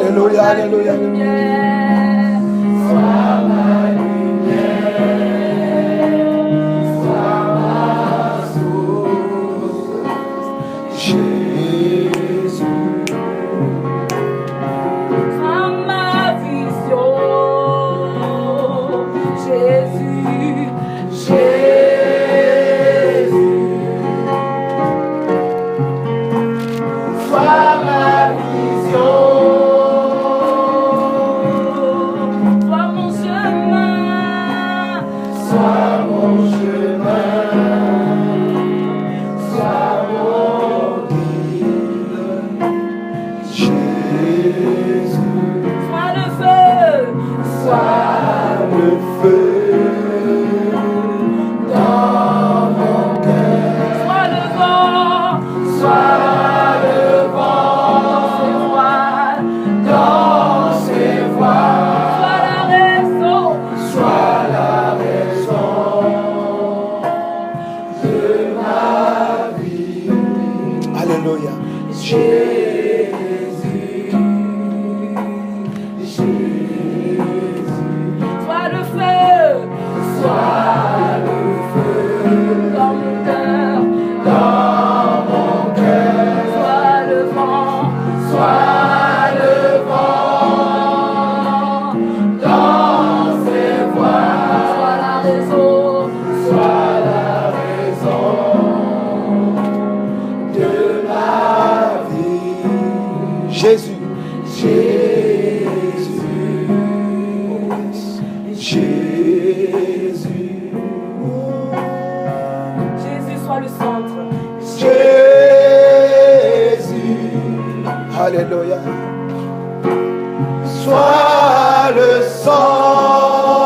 Alléluia, alléluia. Sois ma lumière, sois ma source, Jésus. Sois ma vision, Jésus, Jésus. Sois ma vision. Alléluia. Sois le centre.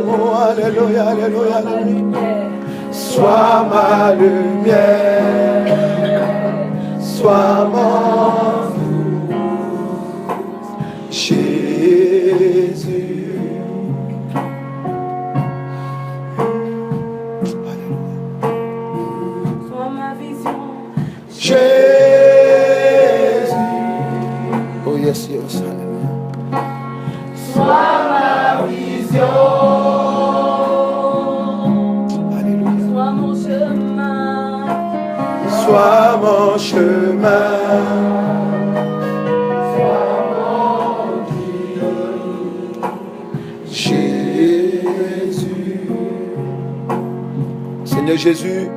Oh, alléluia, alléluia, alléluia. Sois ma lumière. Sois mon Jésus. Sois ma vision. Jésus. Oh yes, yes. Sois ma vision. Alléluia. Sois mon chemin. Sois mon chemin. Sois mon guide. Jésus. Seigneur Jésus,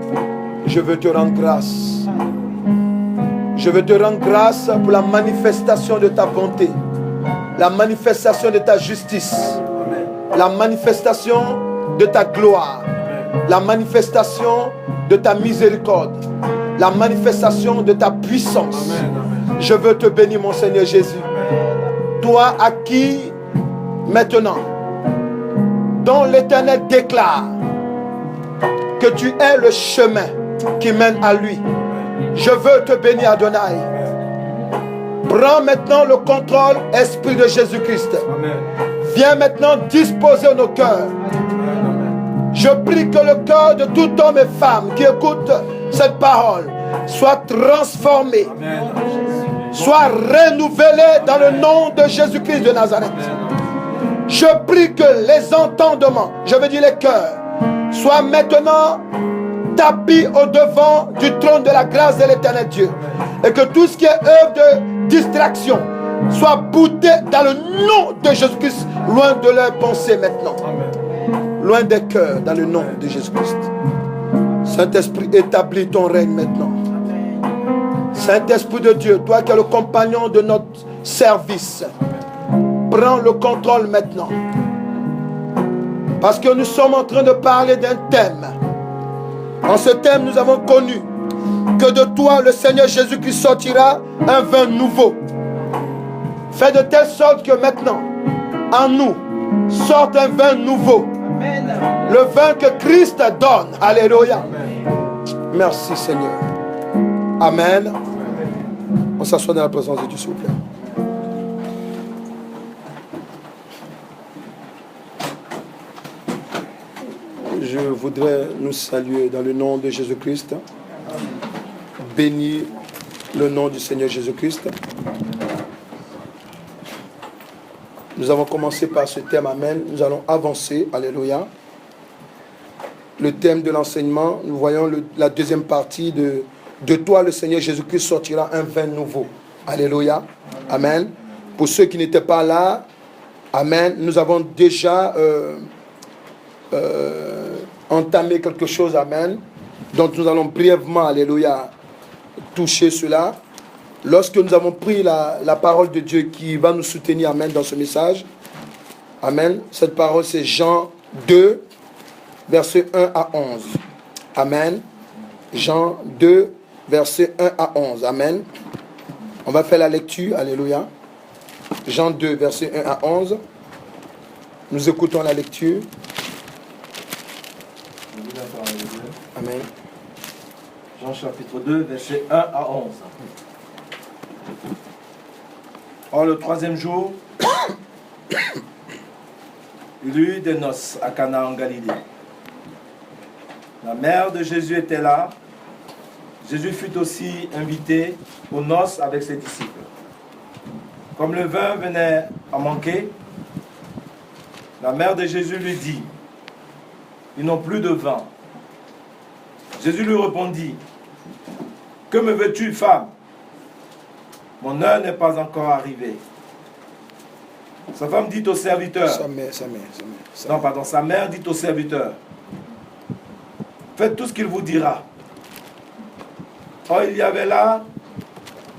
je veux te rendre grâce. Je veux te rendre grâce pour la manifestation de ta bonté, la manifestation de ta justice, la manifestation de ta gloire, la manifestation de ta miséricorde, la manifestation de ta puissance. Je veux te bénir, mon Seigneur Jésus. Toi à qui, maintenant, dont l'Éternel déclare que tu es le chemin qui mène à lui. Je veux te bénir, Adonai. Prends maintenant le contrôle, Esprit de Jésus-Christ. Viens maintenant disposer nos cœurs. Je prie que le cœur de tout homme et femme qui écoute cette parole soit transformé, soit renouvelé dans le nom de Jésus-Christ de Nazareth. Je prie que les entendements, je veux dire les cœurs, soient maintenant tapis au devant du trône de la grâce de l'Éternel Dieu. Et que tout ce qui est œuvre de distraction soit bouté dans le nom de Jésus-Christ, loin de leurs pensées maintenant. Loin des cœurs, dans le nom de Jésus-Christ. Saint-Esprit, établis ton règne maintenant. Saint-Esprit de Dieu, toi qui es le compagnon de notre service, prends le contrôle maintenant. Parce que nous sommes en train de parler d'un thème. En ce thème, nous avons connu que de toi, le Seigneur Jésus-Christ sortira un vin nouveau. Fais de telle sorte que maintenant, en nous, sorte un vin nouveau. Amen. Le vin que Christ donne. Alléluia. Amen. Merci Seigneur. Amen. On s'assoit dans la présence de Dieu, s'il vous plaît. Je voudrais nous saluer dans le nom de Jésus-Christ. Bénir le nom du Seigneur Jésus-Christ. Nous avons commencé par ce thème, amen. Nous allons avancer, alléluia. Le thème de l'enseignement, nous voyons la deuxième partie de toi, le Seigneur Jésus-Christ sortira un vin nouveau. Alléluia. Amen. Pour ceux qui n'étaient pas là, amen, nous avons déjà entamé quelque chose, amen. Donc nous allons brièvement, alléluia, toucher cela. Lorsque nous avons pris la parole de Dieu qui va nous soutenir, amen, dans ce message, amen, cette parole c'est Jean 2, versets 1 à 11. Amen. Jean 2, versets 1 à 11. Amen. On va faire la lecture, alléluia. Jean 2, versets 1 à 11. Nous écoutons la lecture. Amen. Jean chapitre 2, versets 1 à 11. Or, le troisième jour, il y eut des noces à Cana en Galilée. La mère de Jésus était là. Jésus fut aussi invité aux noces avec ses disciples. Comme le vin venait à manquer, la mère de Jésus lui dit, « Ils n'ont plus de vin. » Jésus lui répondit, « Que me veux-tu, femme? Mon heure n'est pas encore arrivée. » Sa femme dit au serviteur, sa mère dit au serviteur, « Faites tout ce qu'il vous dira. » Or, il y avait là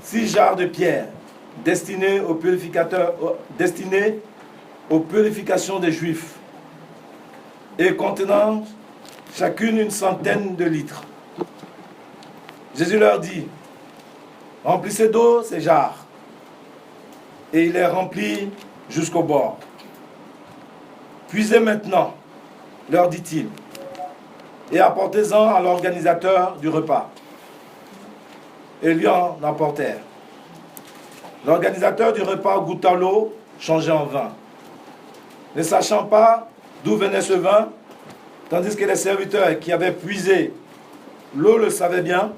6 jarres de pierre destinées aux purifications des Juifs et contenant chacune une centaine de litres. Jésus leur dit, « Remplissez d'eau ces jarres. » Et il les remplit jusqu'au bord. « Puisez maintenant, leur dit-il, et apportez-en à l'organisateur du repas. » Et lui en apportèrent. L'organisateur du repas goûta l'eau changée en vin. Ne sachant pas d'où venait ce vin, tandis que les serviteurs qui avaient puisé l'eau le savaient bien,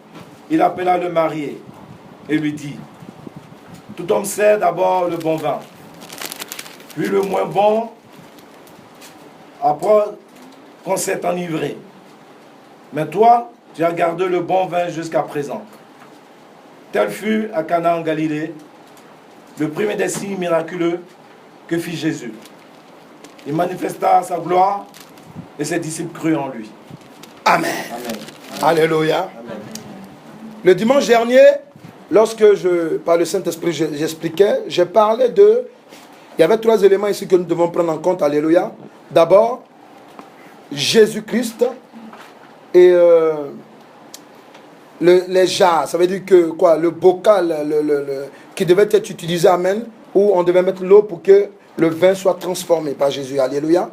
il appela le marié et lui dit, « Tout homme sait d'abord le bon vin, puis le moins bon, après qu'on s'est enivré. Mais toi, tu as gardé le bon vin jusqu'à présent. » Tel fut à Cana en Galilée le premier des signes miraculeux que fit Jésus. Il manifesta sa gloire et ses disciples crurent en lui. Amen. Amen. Alléluia. Amen. Le dimanche dernier, lorsque par le Saint-Esprit, j'expliquais, j'ai parlé de... Il y avait 3 éléments ici que nous devons prendre en compte. Alléluia. D'abord, Jésus-Christ et les jarres. Ça veut dire que quoi, le bocal qui devait être utilisé, amen, où on devait mettre l'eau pour que le vin soit transformé par Jésus. Alléluia.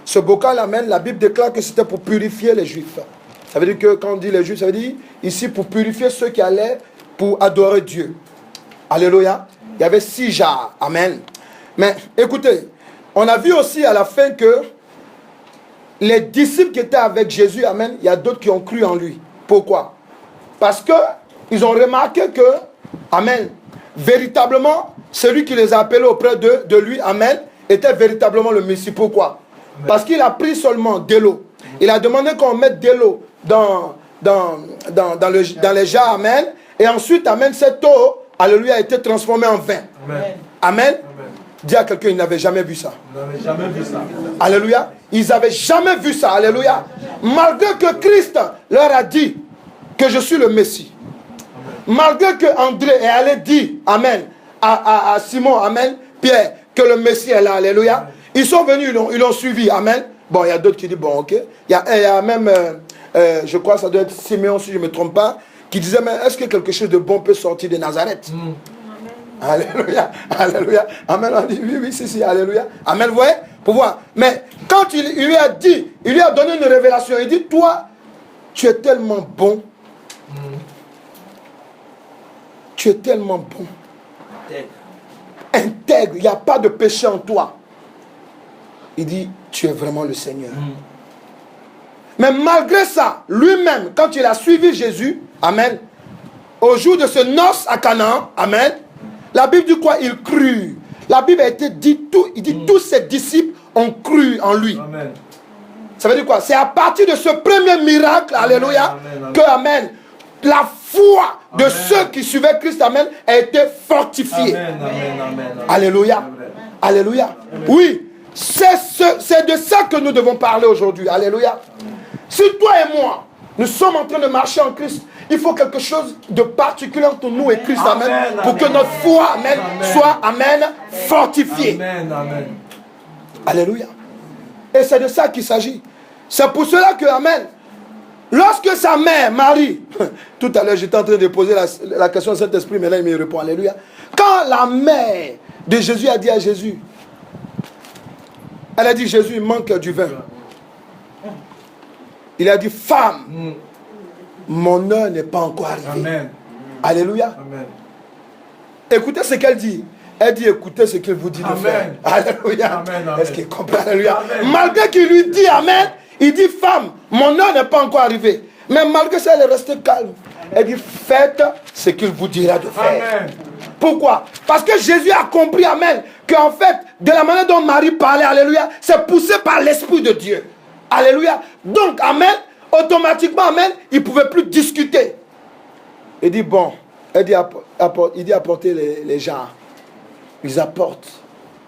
Ce bocal, amen, la Bible déclare que c'était pour purifier les Juifs. Ça veut dire que quand on dit les Juifs, ça veut dire ici pour purifier ceux qui allaient pour adorer Dieu. Alléluia. Il y avait 6 jarres. Amen. Mais écoutez, on a vu aussi à la fin que les disciples qui étaient avec Jésus, amen, il y a d'autres qui ont cru en lui. Pourquoi? Parce qu'ils ont remarqué que, amen, véritablement, celui qui les a appelés auprès de lui, amen, était véritablement le Messie. Pourquoi? Amen. Parce qu'il a pris seulement de l'eau. Il a demandé qu'on mette de l'eau dans les jarres, amen, et ensuite, amen, cette eau, alléluia, a été transformée en vin. Amen. Amen. Amen. Dis à quelqu'un, ils n'avaient jamais vu ça. Ils n'avaient jamais vu ça. Alléluia. Ils n'avaient jamais vu ça. Alléluia. Malgré que Christ leur a dit que je suis le Messie. Amen. Malgré que André est allé dire, amen, à Simon, amen, Pierre, que le Messie est là. Alléluia. Amen. Ils sont venus, ils l'ont suivi. Amen. Bon, il y a d'autres qui disent, bon, ok. Il y a même, je crois que ça doit être Simeon, si je ne me trompe pas, qui disait, mais est-ce que quelque chose de bon peut sortir de Nazareth? Alléluia, alléluia, amen, on dit oui, si, alléluia, amen, vous voyez, pour voir. Mais quand il lui a dit, il lui a donné une révélation, il dit, toi, tu es tellement bon, tu es tellement bon, intègre, il n'y a pas de péché en toi. Il dit, tu es vraiment le Seigneur. Mais malgré ça, lui-même, quand il a suivi Jésus, amen, au jour de ce noce à Canaan, amen, la Bible dit quoi? Il crut. La Bible a été dit tout, il dit tous ses disciples ont cru en lui. Amen. Ça veut dire quoi? C'est à partir de ce premier miracle, alléluia, que, amen, la foi de ceux qui suivaient Christ, amen, a été fortifiée. Alléluia. Alléluia. Oui, c'est de ça que nous devons parler aujourd'hui. Alléluia. Si toi et moi, nous sommes en train de marcher en Christ, il faut quelque chose de particulier entre nous et Christ, amen, pour que notre foi, amen, soit, amen, fortifiée. Alléluia. Et c'est de ça qu'il s'agit. C'est pour cela que, amen, lorsque sa mère, Marie, tout à l'heure j'étais en train de poser la question au Saint-Esprit, mais là il me répond, alléluia. Quand la mère de Jésus a dit à Jésus, elle a dit, Jésus, il manque du vin. Il a dit, femme, mon heure n'est pas encore arrivée. Amen. Alléluia. Amen. Écoutez ce qu'elle dit. Elle dit, écoutez ce qu'il vous dit de faire. Alléluia. Est-ce qu'il comprend? Alléluia. Malgré qu'il lui dit, amen, il dit, femme, mon heure n'est pas encore arrivée. Mais malgré ça, elle est restée calme. Elle dit, faites ce qu'il vous dira de faire. Amen. Pourquoi? Parce que Jésus a compris, amen, qu'en fait, de la manière dont Marie parlait, alléluia, c'est poussé par l'Esprit de Dieu. Alléluia. Donc, amen, automatiquement, amen, il ne pouvait plus discuter. Il dit, bon, il dit apporter les jarres. Ils apportent.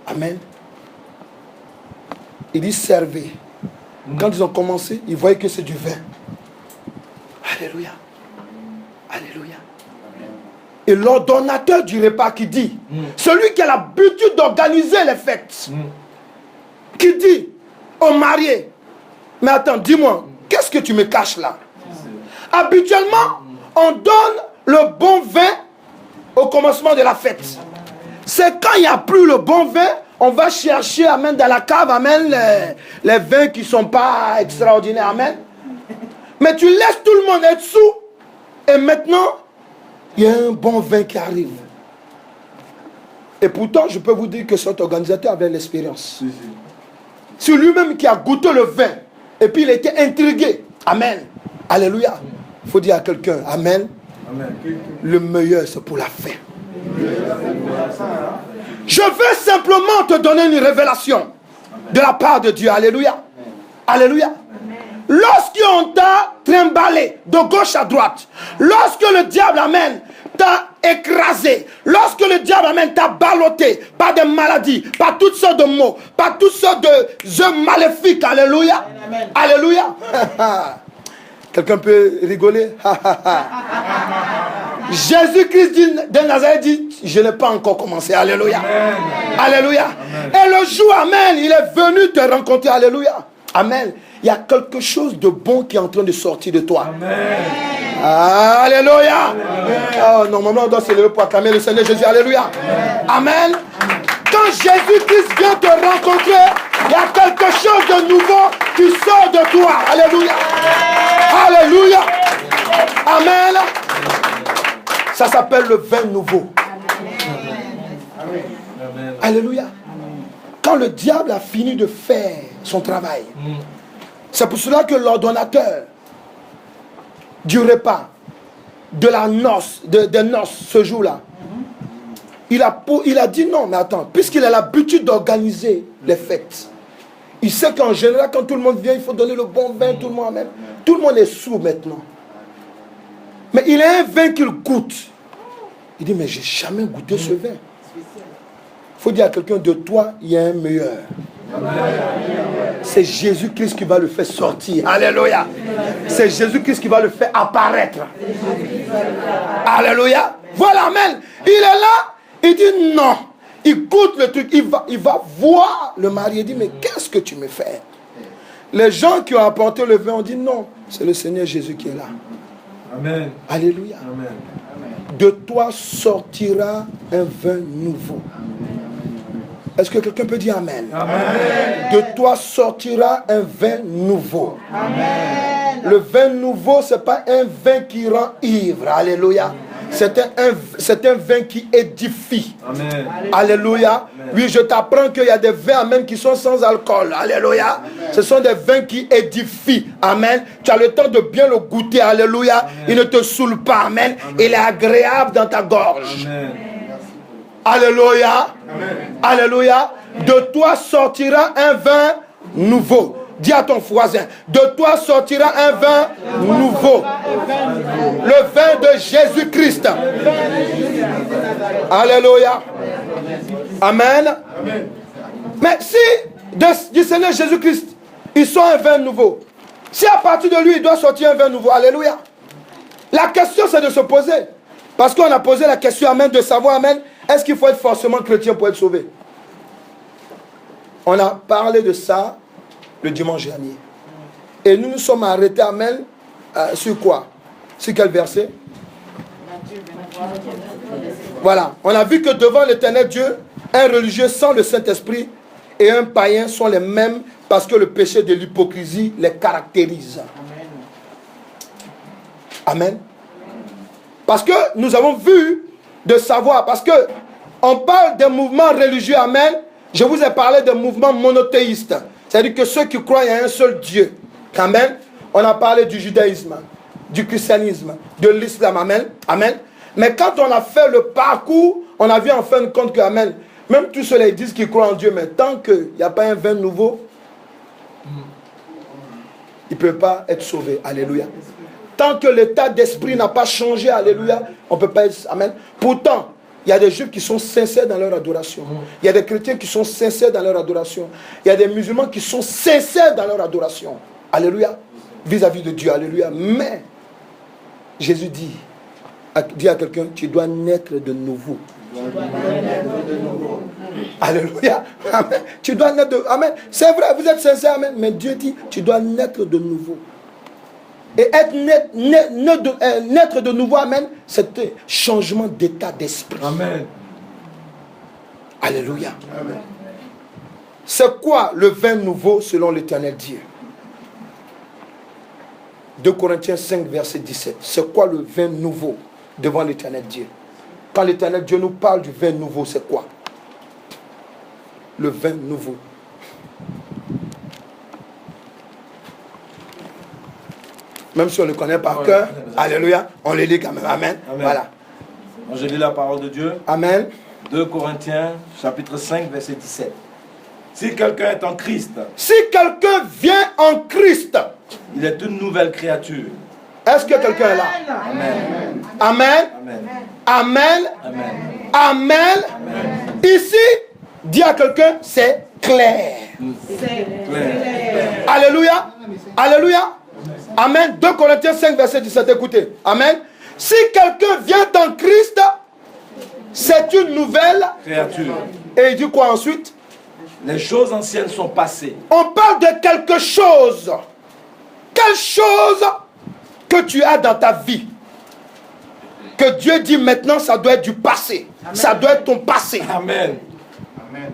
Amen. Il dit, servez. Quand ils ont commencé, ils voyaient que c'est du vin. Alléluia. Alléluia. Et l'ordonnateur du repas qui dit, celui qui a l'habitude d'organiser les fêtes, qui dit aux mariés, mais attends, dis-moi, qu'est-ce que tu me caches là? Habituellement, on donne le bon vin au commencement de la fête. C'est quand il n'y a plus le bon vin, on va chercher, amen, dans la cave, amen, les vins qui ne sont pas extraordinaires, amen. Mais tu laisses tout le monde être sous, et maintenant, il y a un bon vin qui arrive. Et pourtant, je peux vous dire que cet organisateur avait l'expérience. C'est lui-même qui a goûté le vin, et puis il était intrigué. Amen. Alléluia. Il faut dire à quelqu'un, amen. Amen. Le meilleur, c'est pour la fin. Je veux simplement te donner une révélation de la part de Dieu. Alléluia. Alléluia. Lorsqu'on t'a trimballé de gauche à droite, lorsque le diable, amen, t'a écrasé, lorsque le diable, amen, t'a ballotté par des maladies, par toutes sortes de maux, par toutes sortes de œuvres maléfiques, alléluia. Alléluia. Quelqu'un peut rigoler? Jésus-Christ de Nazareth dit, je n'ai pas encore commencé. Alléluia. Amen. Alléluia. Amen. Et le jour, amen, il est venu te rencontrer. Alléluia. Amen. Il y a quelque chose de bon qui est en train de sortir de toi. Amen. Alléluia. Amen. Oh, normalement, on doit se lever pour acclamer le Seigneur Jésus. Alléluia. Amen. Amen. Quand Jésus-Christ vient te rencontrer, il y a quelque chose de nouveau qui sort de toi. Alléluia. Alléluia. Amen. Ça s'appelle le vin nouveau. Amen. Alléluia. Quand le diable a fini de faire son travail, c'est pour cela que l'ordonnateur du repas, de la noce, des noces ce jour-là, il a dit non, mais attends, puisqu'il a l'habitude d'organiser les fêtes, il sait qu'en général, quand tout le monde vient, il faut donner le bon vin, tout le monde même. Tout le monde est sous maintenant. Mais il a un vin qu'il goûte. Il dit, mais j'ai jamais goûté ce vin. Il faut dire à quelqu'un, de toi, il y a un meilleur. C'est Jésus-Christ qui va le faire sortir. Alléluia. C'est Jésus-Christ qui va le faire apparaître. Alléluia. Voilà, amen. Il est là. Il dit non. Il goûte le truc. Il va voir le mari. Il dit, mais qu'est-ce que tu me fais? Les gens qui ont apporté le vin ont dit non. C'est le Seigneur Jésus qui est là. Amen. Alléluia. Amen. De toi sortira un vin nouveau. Est-ce que quelqu'un peut dire amen? Amen. De toi sortira un vin nouveau. Amen. Le vin nouveau, ce n'est pas un vin qui rend ivre. Alléluia. C'est un vin qui édifie. Amen. Alléluia. Oui, je t'apprends qu'il y a des vins, amen, qui sont sans alcool. Alléluia. Ce sont des vins qui édifient. Amen. Tu as le temps de bien le goûter. Alléluia. Amen. Il ne te saoule pas. Amen. Amen. Il est agréable dans ta gorge. Amen. Alléluia. Amen. Alléluia. De toi sortira un vin nouveau. Dis à ton voisin, de toi sortira un vin nouveau. Le vin de Jésus-Christ. Alléluia. Amen. Mais si du Seigneur Jésus-Christ, il sort un vin nouveau, si à partir de lui, il doit sortir un vin nouveau, alléluia. La question, c'est de se poser. Parce qu'on a posé la question, amen, de savoir, amen, est-ce qu'il faut être forcément chrétien pour être sauvé? On a parlé de ça le dimanche dernier. Et nous nous sommes arrêtés, amen, sur quoi? Sur quel verset? Voilà. On a vu que devant l'éternel Dieu, un religieux sans le Saint-Esprit et un païen sont les mêmes parce que le péché de l'hypocrisie les caractérise. Amen. Parce que nous avons vu de savoir, parce que on parle des mouvements religieux, amen. Je vous ai parlé de mouvements monothéistes. C'est-à-dire que ceux qui croient à un seul Dieu. Amen. On a parlé du judaïsme, du christianisme, de l'islam. Amen. Amen. Mais quand on a fait le parcours, on a vu en fin de compte que, amen, même tous ceux-là, ils disent qu'ils croient en Dieu, mais tant qu'il n'y a pas un vin nouveau, ils ne peuvent pas être sauvés. Alléluia. Tant que l'état d'esprit n'a pas changé, alléluia, on ne peut pas être... Amen. Pourtant, il y a des juifs qui sont sincères dans leur adoration. Il y a des chrétiens qui sont sincères dans leur adoration. Il y a des musulmans qui sont sincères dans leur adoration. Alléluia. Vis-à-vis de Dieu. Alléluia. Mais, Jésus dit à quelqu'un, tu dois naître de nouveau. Alléluia. Amen. Tu dois naître de... Amen. C'est vrai, vous êtes sincères. Amen. Mais Dieu dit, tu dois naître de nouveau. Et être naître de nouveau, amen, c'est un changement d'état d'esprit. Amen. Alléluia. Amen. C'est quoi le vin nouveau selon l'Éternel Dieu? 2 Corinthiens 5, verset 17. C'est quoi le vin nouveau devant l'Éternel Dieu? Quand l'Éternel Dieu nous parle du vin nouveau, c'est quoi? Le vin nouveau. Même si on le connaît par cœur, alléluia, on le lit quand même. Amen. Amen. Voilà. Je lis la parole de Dieu. Amen. 2 Corinthiens, chapitre 5, verset 17. Si quelqu'un est en Christ, si quelqu'un vient en Christ, il est une nouvelle créature. Est-ce que quelqu'un est là? Amen. Amen. Amen. Amen. Amen. Amen. Amen. Ici, dit à quelqu'un, c'est clair. C'est clair. Alléluia. Alléluia. Amen. 2 Corinthiens 5, verset 17. Écoutez. Amen. Si quelqu'un vient en Christ, c'est une nouvelle créature. Et il dit quoi ensuite? Les choses anciennes sont passées. On parle de quelque chose. Quelle chose que tu as dans ta vie, que Dieu dit maintenant, ça doit être du passé. Amen. Ça doit être ton passé. Amen.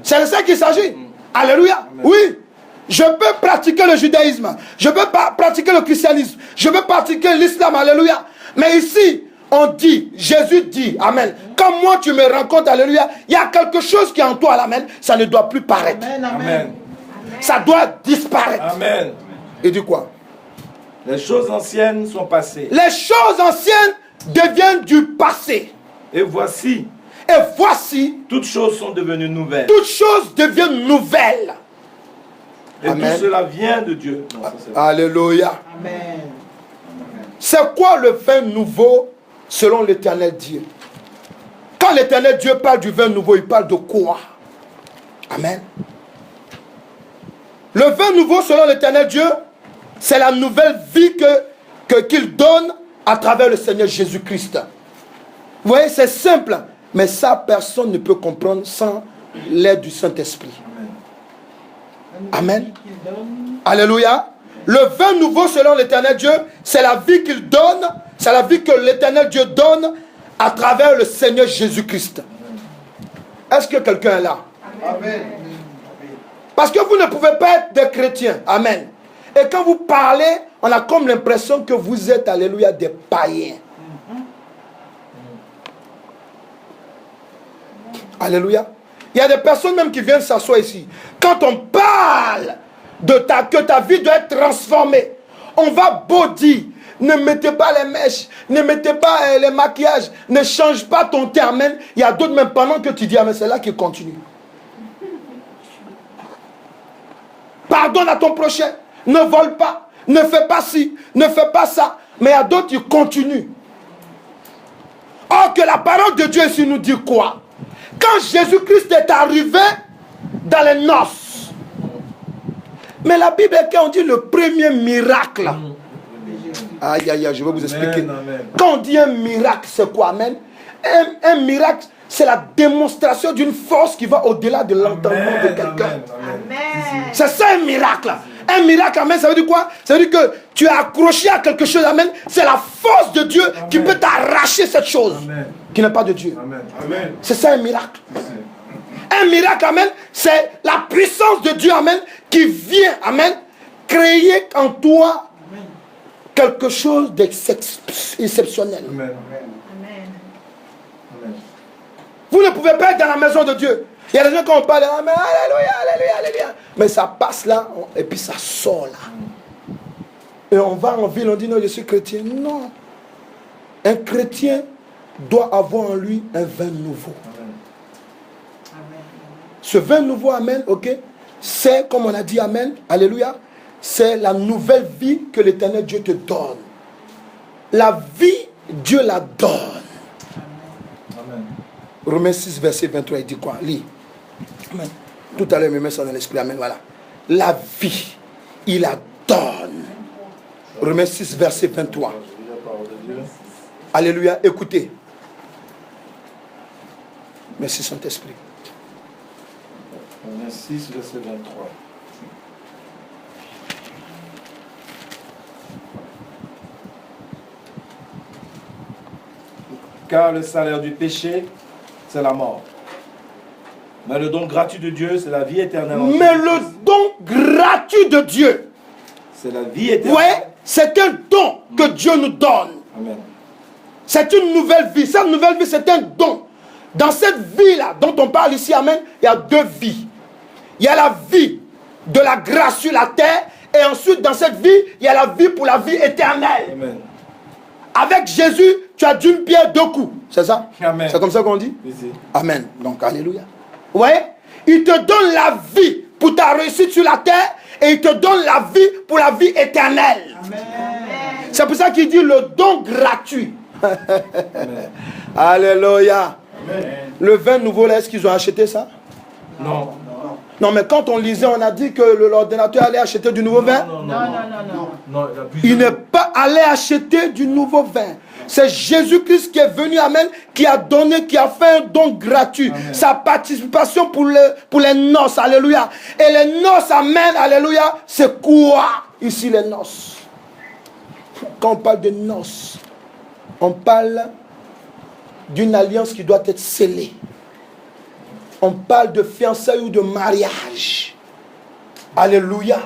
C'est de ça qu'il s'agit. Alléluia. Amen. Oui. Je peux pratiquer le judaïsme. Je peux pratiquer le christianisme. Je peux pratiquer l'islam. Alléluia. Mais ici, on dit, Jésus dit, amen. Quand moi tu me rencontres, alléluia, il y a quelque chose qui est en toi, amen. Ça ne doit plus paraître. Amen. Amen. Ça doit disparaître. Amen. Il dit quoi? Les choses anciennes sont passées. Les choses anciennes deviennent du passé. Et voici. Toutes choses sont devenues nouvelles. Toutes choses deviennent nouvelles. Et amen. Tout cela vient de Dieu. Non, alléluia. Amen. C'est quoi le vin nouveau selon l'Éternel Dieu? Quand l'Éternel Dieu parle du vin nouveau, il parle de quoi? Amen. Le vin nouveau selon l'Éternel Dieu, c'est la nouvelle vie qu'il donne à travers le Seigneur Jésus-Christ. Vous voyez, c'est simple. Mais ça, personne ne peut comprendre sans l'aide du Saint-Esprit. Amen. Alléluia. Le vin nouveau selon l'Éternel Dieu, c'est la vie qu'il donne, c'est la vie que l'Éternel Dieu donne à travers le Seigneur Jésus-Christ. Est-ce que quelqu'un est là? Amen. Parce que vous ne pouvez pas être des chrétiens. Amen. Et quand vous parlez, on a comme l'impression que vous êtes, alléluia, des païens. Alléluia. Il y a des personnes même qui viennent s'asseoir ici. Quand on parle que ta vie doit être transformée, on va beau dire, ne mettez pas les mèches, ne mettez pas les maquillages, ne change pas ton teint, amen. Il y a d'autres même pendant que tu dis amen, c'est là qui continue. Pardonne à ton prochain, ne vole pas, ne fais pas ci, ne fais pas ça. Mais il y a d'autres qui continuent. Or que la parole de Dieu ici nous dit quoi? Quand Jésus-Christ est arrivé dans les noces, mais la Bible, quand on dit le premier miracle, aïe aïe aïe, je vais vous expliquer. Amen, amen. Quand on dit un miracle, c'est quoi? Amen. Un miracle, c'est la démonstration d'une force qui va au-delà de l'entendement de quelqu'un. C'est ça un miracle. Un miracle, amen, ça veut dire quoi? Ça veut dire que tu es accroché à quelque chose, amen. C'est la force de Dieu qui peut t'arracher cette chose qui n'est pas de Dieu. Amen. C'est ça un miracle. Un miracle, amen, c'est la puissance de Dieu, amen, qui vient, amen, créer en toi quelque chose d'exceptionnel. Amen. Vous ne pouvez pas être dans la maison de Dieu. Il y a des gens qui ont parlé, amen, alléluia, alléluia, alléluia. Mais ça passe là, et puis ça sort là. Et on va en ville, on dit non, je suis chrétien. Non. Un chrétien doit avoir en lui un vin nouveau. Ce vin nouveau, amen, ok, c'est, comme on a dit, amen, alléluia, c'est la nouvelle vie que l'Éternel Dieu te donne. La vie, Dieu la donne. Amen. Romains 6, verset 23, il dit quoi? Lis. Amen. Tout à l'heure, me met ça dans l'esprit, amen, voilà. La vie, il la donne. Romains 6, verset 23. Alléluia, écoutez. Merci Saint-Esprit. Romains 6, verset 23. Car le salaire du péché, c'est la mort. Mais le don gratuit de Dieu, c'est la vie éternelle. Mais le don gratuit de Dieu, c'est la vie éternelle. ouais, c'est un don que Dieu nous donne. Amen. C'est une nouvelle vie. Cette nouvelle vie, c'est un don. Dans cette vie-là, dont on parle ici, amen, il y a deux vies. Il y a la vie de la grâce sur la terre. Et ensuite, dans cette vie, il y a la vie pour la vie éternelle. Amen. Avec Jésus, tu as d'une pierre deux coups. C'est ça? Amen. C'est comme ça qu'on dit? Oui. Amen. Donc, alléluia. Vous voyez? Il te donne la vie pour ta réussite sur la terre. Et il te donne la vie pour la vie éternelle. Amen. C'est pour ça qu'il dit le don gratuit. Alléluia. Amen. Le vin nouveau, là, est-ce qu'ils ont acheté ça? Non. Non, mais quand on lisait, on a dit que l'ordinateur allait acheter du nouveau vin. Non, Il n'est pas allé acheter du nouveau vin. C'est Jésus-Christ qui est venu, amen, qui a donné, qui a fait un don gratuit. Amen. Sa participation pour les noces, alléluia. Et les noces, amen, alléluia, c'est quoi ici les noces? Quand on parle de noces, on parle d'une alliance qui doit être scellée. On parle de fiançailles ou de mariage. Alléluia.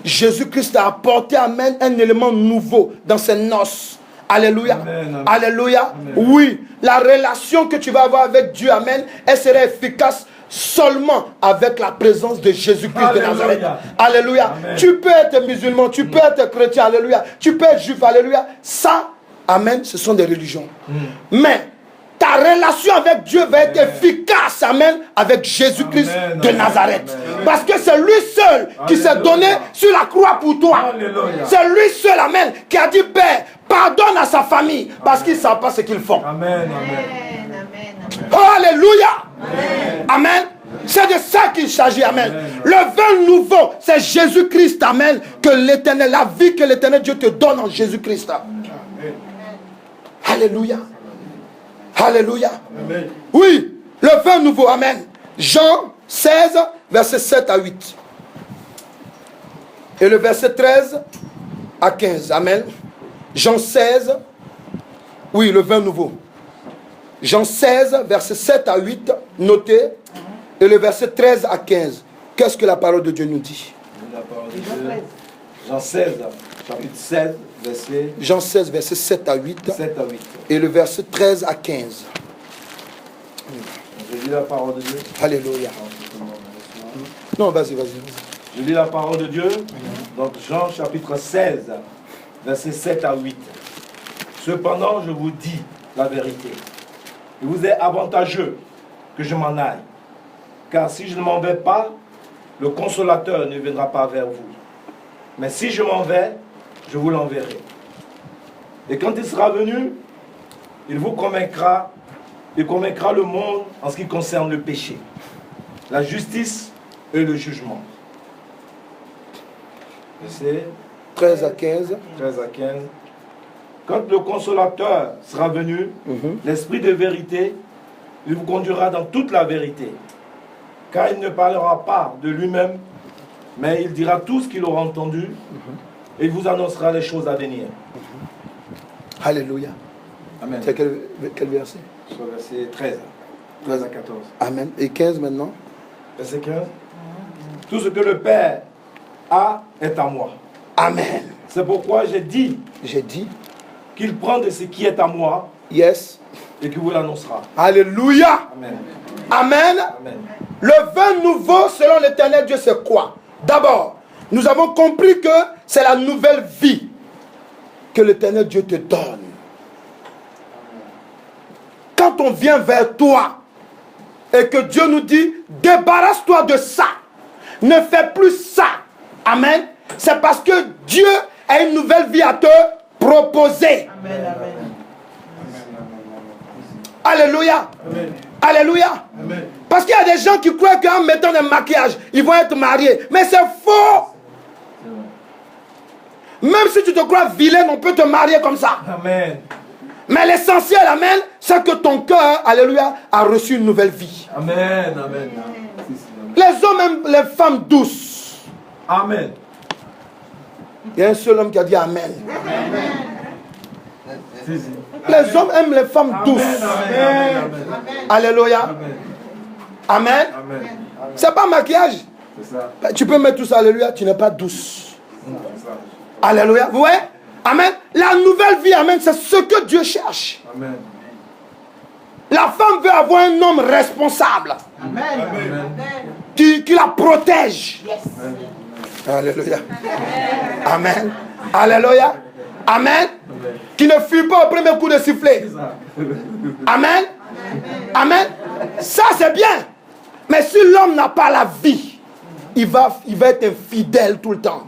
Jésus-Christ a apporté, amen, un élément nouveau dans ses noces. Alléluia. Amen. Alléluia. Amen. Oui, la relation que tu vas avoir avec Dieu, amen, elle sera efficace seulement avec la présence de Jésus-Christ de Nazareth. Alléluia. Amen. Tu peux être musulman, tu peux être chrétien, alléluia. Tu peux être juif, alléluia. Ça, amen, ce sont des religions. Mais ta relation avec Dieu va être efficace, amen, avec Jésus-Christ de Nazareth. Amen. Parce que c'est lui seul qui s'est donné sur la croix pour toi. C'est lui seul, amen, qui a dit, Père, pardonne à sa famille, parce qu'ils ne savent pas ce qu'ils font. Amen. Oh, alléluia. Amen. Amen. C'est de ça qu'il s'agit, amen. Le vin nouveau, c'est Jésus-Christ, amen, que l'éternel, la vie que l'éternel Dieu te donne en Jésus-Christ. Alléluia. Alléluia. Amen. Oui, le vin nouveau, amen. Jean 16, verset 7 à 8. Et le verset 13 à 15, amen. Jean 16, oui, le vin nouveau. Jean 16, verset 7 à 8, notez. Et le verset 13 à 15. Qu'est-ce que la parole de Dieu nous dit? La parole de Dieu. Jean 16, chapitre 16, verset... Jean 16, verset 7 à 8. 7 à 8. Et le verset 13 à 15. Je lis la parole de Dieu. Alléluia. Non, vas-y. Je lis la parole de Dieu. Donc Jean chapitre 16, versets 7 à 8. Cependant, je vous dis la vérité. Il vous est avantageux que je m'en aille. Car si je ne m'en vais pas, le consolateur ne viendra pas vers vous. Mais si je m'en vais, je vous l'enverrai. Et quand il sera venu, il vous convaincra, il convaincra le monde en ce qui concerne le péché, la justice et le jugement. Verset 13 à 15. 13 à 15. Quand le consolateur sera venu, l'esprit de vérité, il vous conduira dans toute la vérité. Car il ne parlera pas de lui-même, mais il dira tout ce qu'il aura entendu et il vous annoncera les choses à venir. Alléluia. Amen. C'est quel verset? Sur verset 13. 13 à 14. Amen. Et 15 maintenant? Verset 15. Tout ce que le Père a est à moi. Amen. C'est pourquoi j'ai dit qu'il prend de ce qui est à moi yes. et qu'il vous l'annoncera. Alléluia. Amen. Amen. Amen. Le vin nouveau selon l'Éternel Dieu, c'est quoi? D'abord, nous avons compris que c'est la nouvelle vie que l'Éternel Dieu te donne. Quand on vient vers toi et que Dieu nous dit, débarrasse-toi de ça, ne fais plus ça. Amen. C'est parce que Dieu a une nouvelle vie à te proposer. Amen, amen. Alléluia. Amen. Alléluia. Amen. Parce qu'il y a des gens qui croient qu'en mettant des maquillages, ils vont être mariés. Mais c'est faux. Même si tu te crois vilaine, on peut te marier comme ça. Amen. Mais l'essentiel, amen, c'est que ton cœur, alléluia, a reçu une nouvelle vie. Amen. Amen. Les hommes aiment les femmes douces. Amen. Il y a un seul homme qui a dit amen. Les hommes aiment les femmes douces. Amen. Alléluia. Amen. Amen. C'est pas maquillage. C'est ça. Tu peux mettre tout ça, alléluia, tu n'es pas douce. Alléluia. Vous voyez? Amen. La nouvelle vie, amen, c'est ce que Dieu cherche. Amen. La femme veut avoir un homme responsable. Amen. Qui la protège. Alléluia. Amen. Alléluia. Amen. Qui ne fuit pas au premier coup de sifflet. Amen. Amen. Ça c'est bien. Mais si l'homme n'a pas la vie, il va être infidèle tout le temps.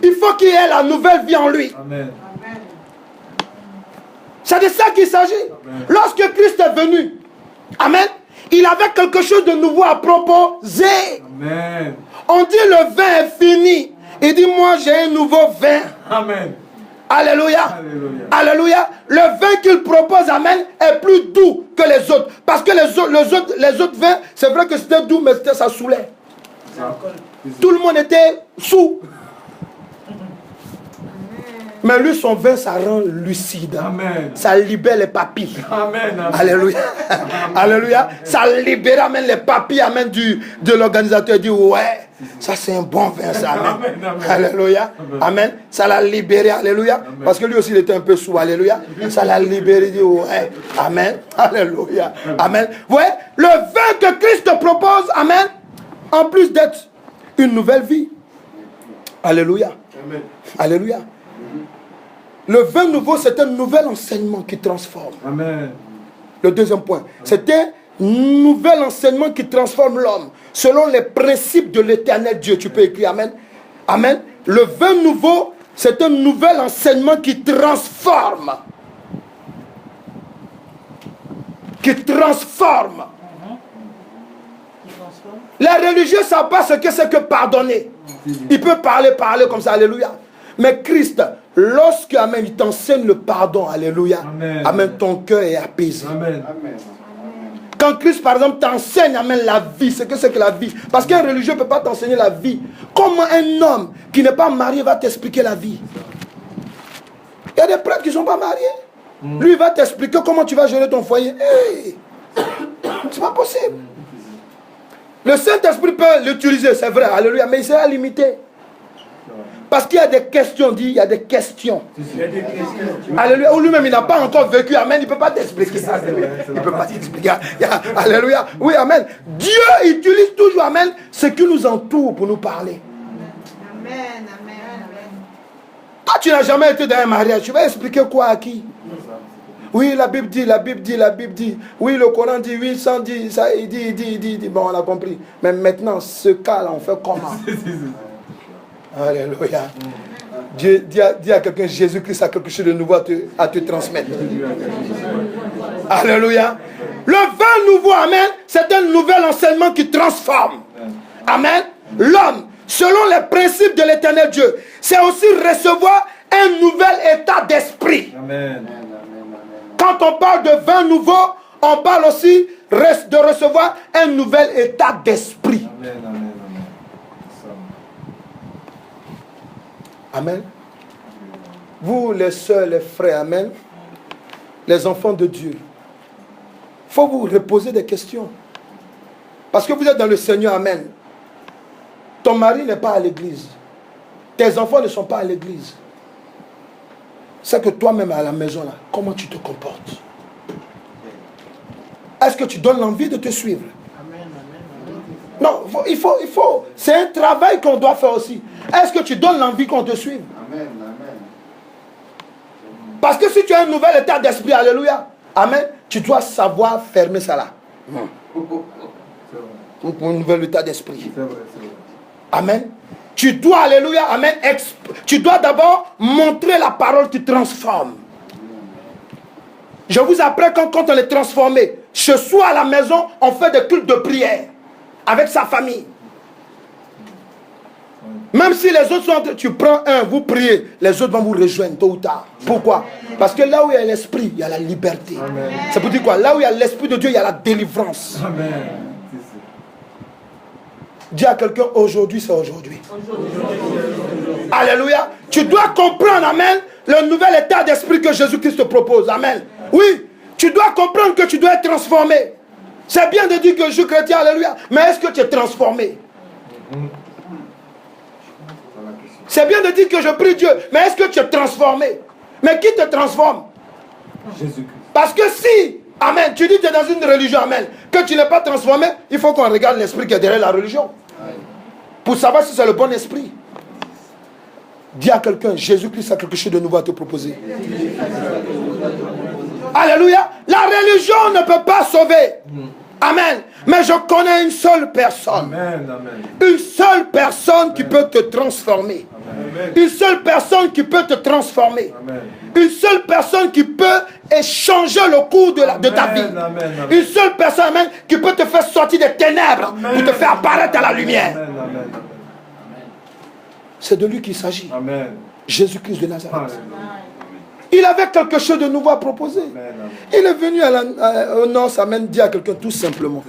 Il faut qu'il ait la nouvelle vie en lui. Amen. C'est de ça qu'il s'agit. Lorsque Christ est venu, amen, il avait quelque chose de nouveau à proposer. Amen. On dit le vin est fini. Il dit moi j'ai un nouveau vin. Amen. Alléluia. Alléluia. Alléluia. Le vin qu'il propose, amen, est plus doux que les autres. Parce que les autres vins, c'est vrai que c'était doux, mais ça saoulait. Tout le monde était sous. Mais lui, son vin, ça rend lucide. Amen. Ça libère les papilles. Amen. Alléluia. Alléluia. Ça libère même les papilles, amen, de l'organisateur. Il dit, ouais, ça c'est un bon vin, ça. Amen. Alléluia. Amen. Ça l'a libéré. Alléluia. Parce que lui aussi, il était un peu sous. Alléluia. Ça l'a libéré. Il dit, ouais. Amen. Alléluia. Amen. Vous voyez, le vin que Christ te propose, amen, en plus d'être une nouvelle vie. Alléluia. Amen. Alléluia. Le vin nouveau, c'est un nouvel enseignement qui transforme. Amen. Le deuxième point, c'est un nouvel enseignement qui transforme l'homme selon les principes de l'éternel Dieu. Tu peux écrire Amen. Amen. Le vin nouveau, c'est un nouvel enseignement qui transforme. Qui transforme. Les religieux ne savent pas ce que c'est que pardonner. Il peut parler comme ça, alléluia. Mais Christ, lorsque, amen, il t'enseigne le pardon, alléluia, Amen. Amen, ton cœur est apaisé. Amen. Quand Christ, par exemple, t'enseigne, amen, la vie, c'est que la vie. Parce qu'un religieux ne peut pas t'enseigner la vie. Comment un homme qui n'est pas marié va t'expliquer la vie? Il y a des prêtres qui ne sont pas mariés. Lui, il va t'expliquer comment tu vas gérer ton foyer. Hey, c'est pas possible. Le Saint-Esprit peut l'utiliser, c'est vrai, alléluia, mais il sera limité. Parce qu'il y a des questions, dit, il y a des questions. Alléluia. Ou lui-même, il n'a pas encore vécu. Amen. Il ne peut pas t'expliquer ça. Il ne peut pas t'expliquer. Alléluia. Oui, amen. Dieu utilise toujours, amen, ce qui nous entoure pour nous parler. Amen, amen, amen. Toi, tu n'as jamais été dans un mariage. Tu vas expliquer quoi à qui? Oui, la Bible dit, la Bible dit, la Bible dit. Oui, le Coran dit, oui, ça dit, ça, il dit. Bon, on a compris. Mais maintenant, ce cas-là, on fait comment? Alléluia. Dieu dit à quelqu'un, Jésus-Christ a quelque chose de nouveau à te transmettre. Alléluia. Le vin nouveau, amen, c'est un nouvel enseignement qui transforme. Amen. L'homme, selon les principes de l'éternel Dieu, c'est aussi recevoir un nouvel état d'esprit. Amen. Quand on parle de vin nouveau, on parle aussi de recevoir un nouvel état d'esprit. Amen, amen, amen. Amen. Vous, les sœurs, les frères, amen, les enfants de Dieu, il faut vous reposer des questions. Parce que vous êtes dans le Seigneur, amen. Ton mari n'est pas à l'église. Tes enfants ne sont pas à l'église. C'est que toi-même à la maison, là, comment tu te comportes? Est-ce que tu donnes l'envie de te suivre? Non, il faut. C'est un travail qu'on doit faire aussi. Est-ce que tu donnes l'envie qu'on te suive? Amen, amen. Parce que si tu as un nouvel état d'esprit, alléluia, amen, tu dois savoir fermer ça là. Pour un nouvel état d'esprit. Amen. Tu dois, alléluia, amen, tu dois d'abord montrer la parole qui transforme. Je vous apprends quand on est transformé. Ce soir à la maison, on fait des cultes de prière avec sa famille. Même si les autres sont... Tu prends un, vous priez, les autres vont vous rejoindre tôt ou tard. Pourquoi? Parce que là où il y a l'esprit, il y a la liberté. C'est pour dire quoi? Là où il y a l'esprit de Dieu, il y a la délivrance. Amen. Dis à quelqu'un, aujourd'hui c'est aujourd'hui. Alléluia. Tu dois comprendre, amen, le nouvel état d'esprit que Jésus-Christ te propose. Amen. Oui, tu dois comprendre que tu dois être transformé. C'est bien de dire que je suis chrétien, alléluia. Mais est-ce que tu es transformé? C'est bien de dire que je prie Dieu. Mais est-ce que tu es transformé? Mais qui te transforme? Jésus-Christ. Parce que si, amen, tu dis que tu es dans une religion, amen, que tu n'es pas transformé, il faut qu'on regarde l'esprit qui est derrière la religion. Pour savoir si c'est le bon esprit. Dis à quelqu'un, Jésus-Christ a quelque chose de nouveau à te proposer. Alléluia. La religion ne peut pas sauver. Amen. Mais je connais une seule personne. Amen, amen. Une seule personne qui peut te transformer. Amen. Une seule personne qui peut te transformer. Amen. Une seule personne qui peut changer le cours de ta vie. Amen, amen. Une seule personne, amen, qui peut te faire sortir des ténèbres pour te faire apparaître à la lumière. Amen, amen. C'est de lui qu'il s'agit. Amen. Jésus-Christ de Nazareth. Amen. Il avait quelque chose de nouveau à proposer. Amen. Il est venu au nord, ça mène dire à quelqu'un tout simplement.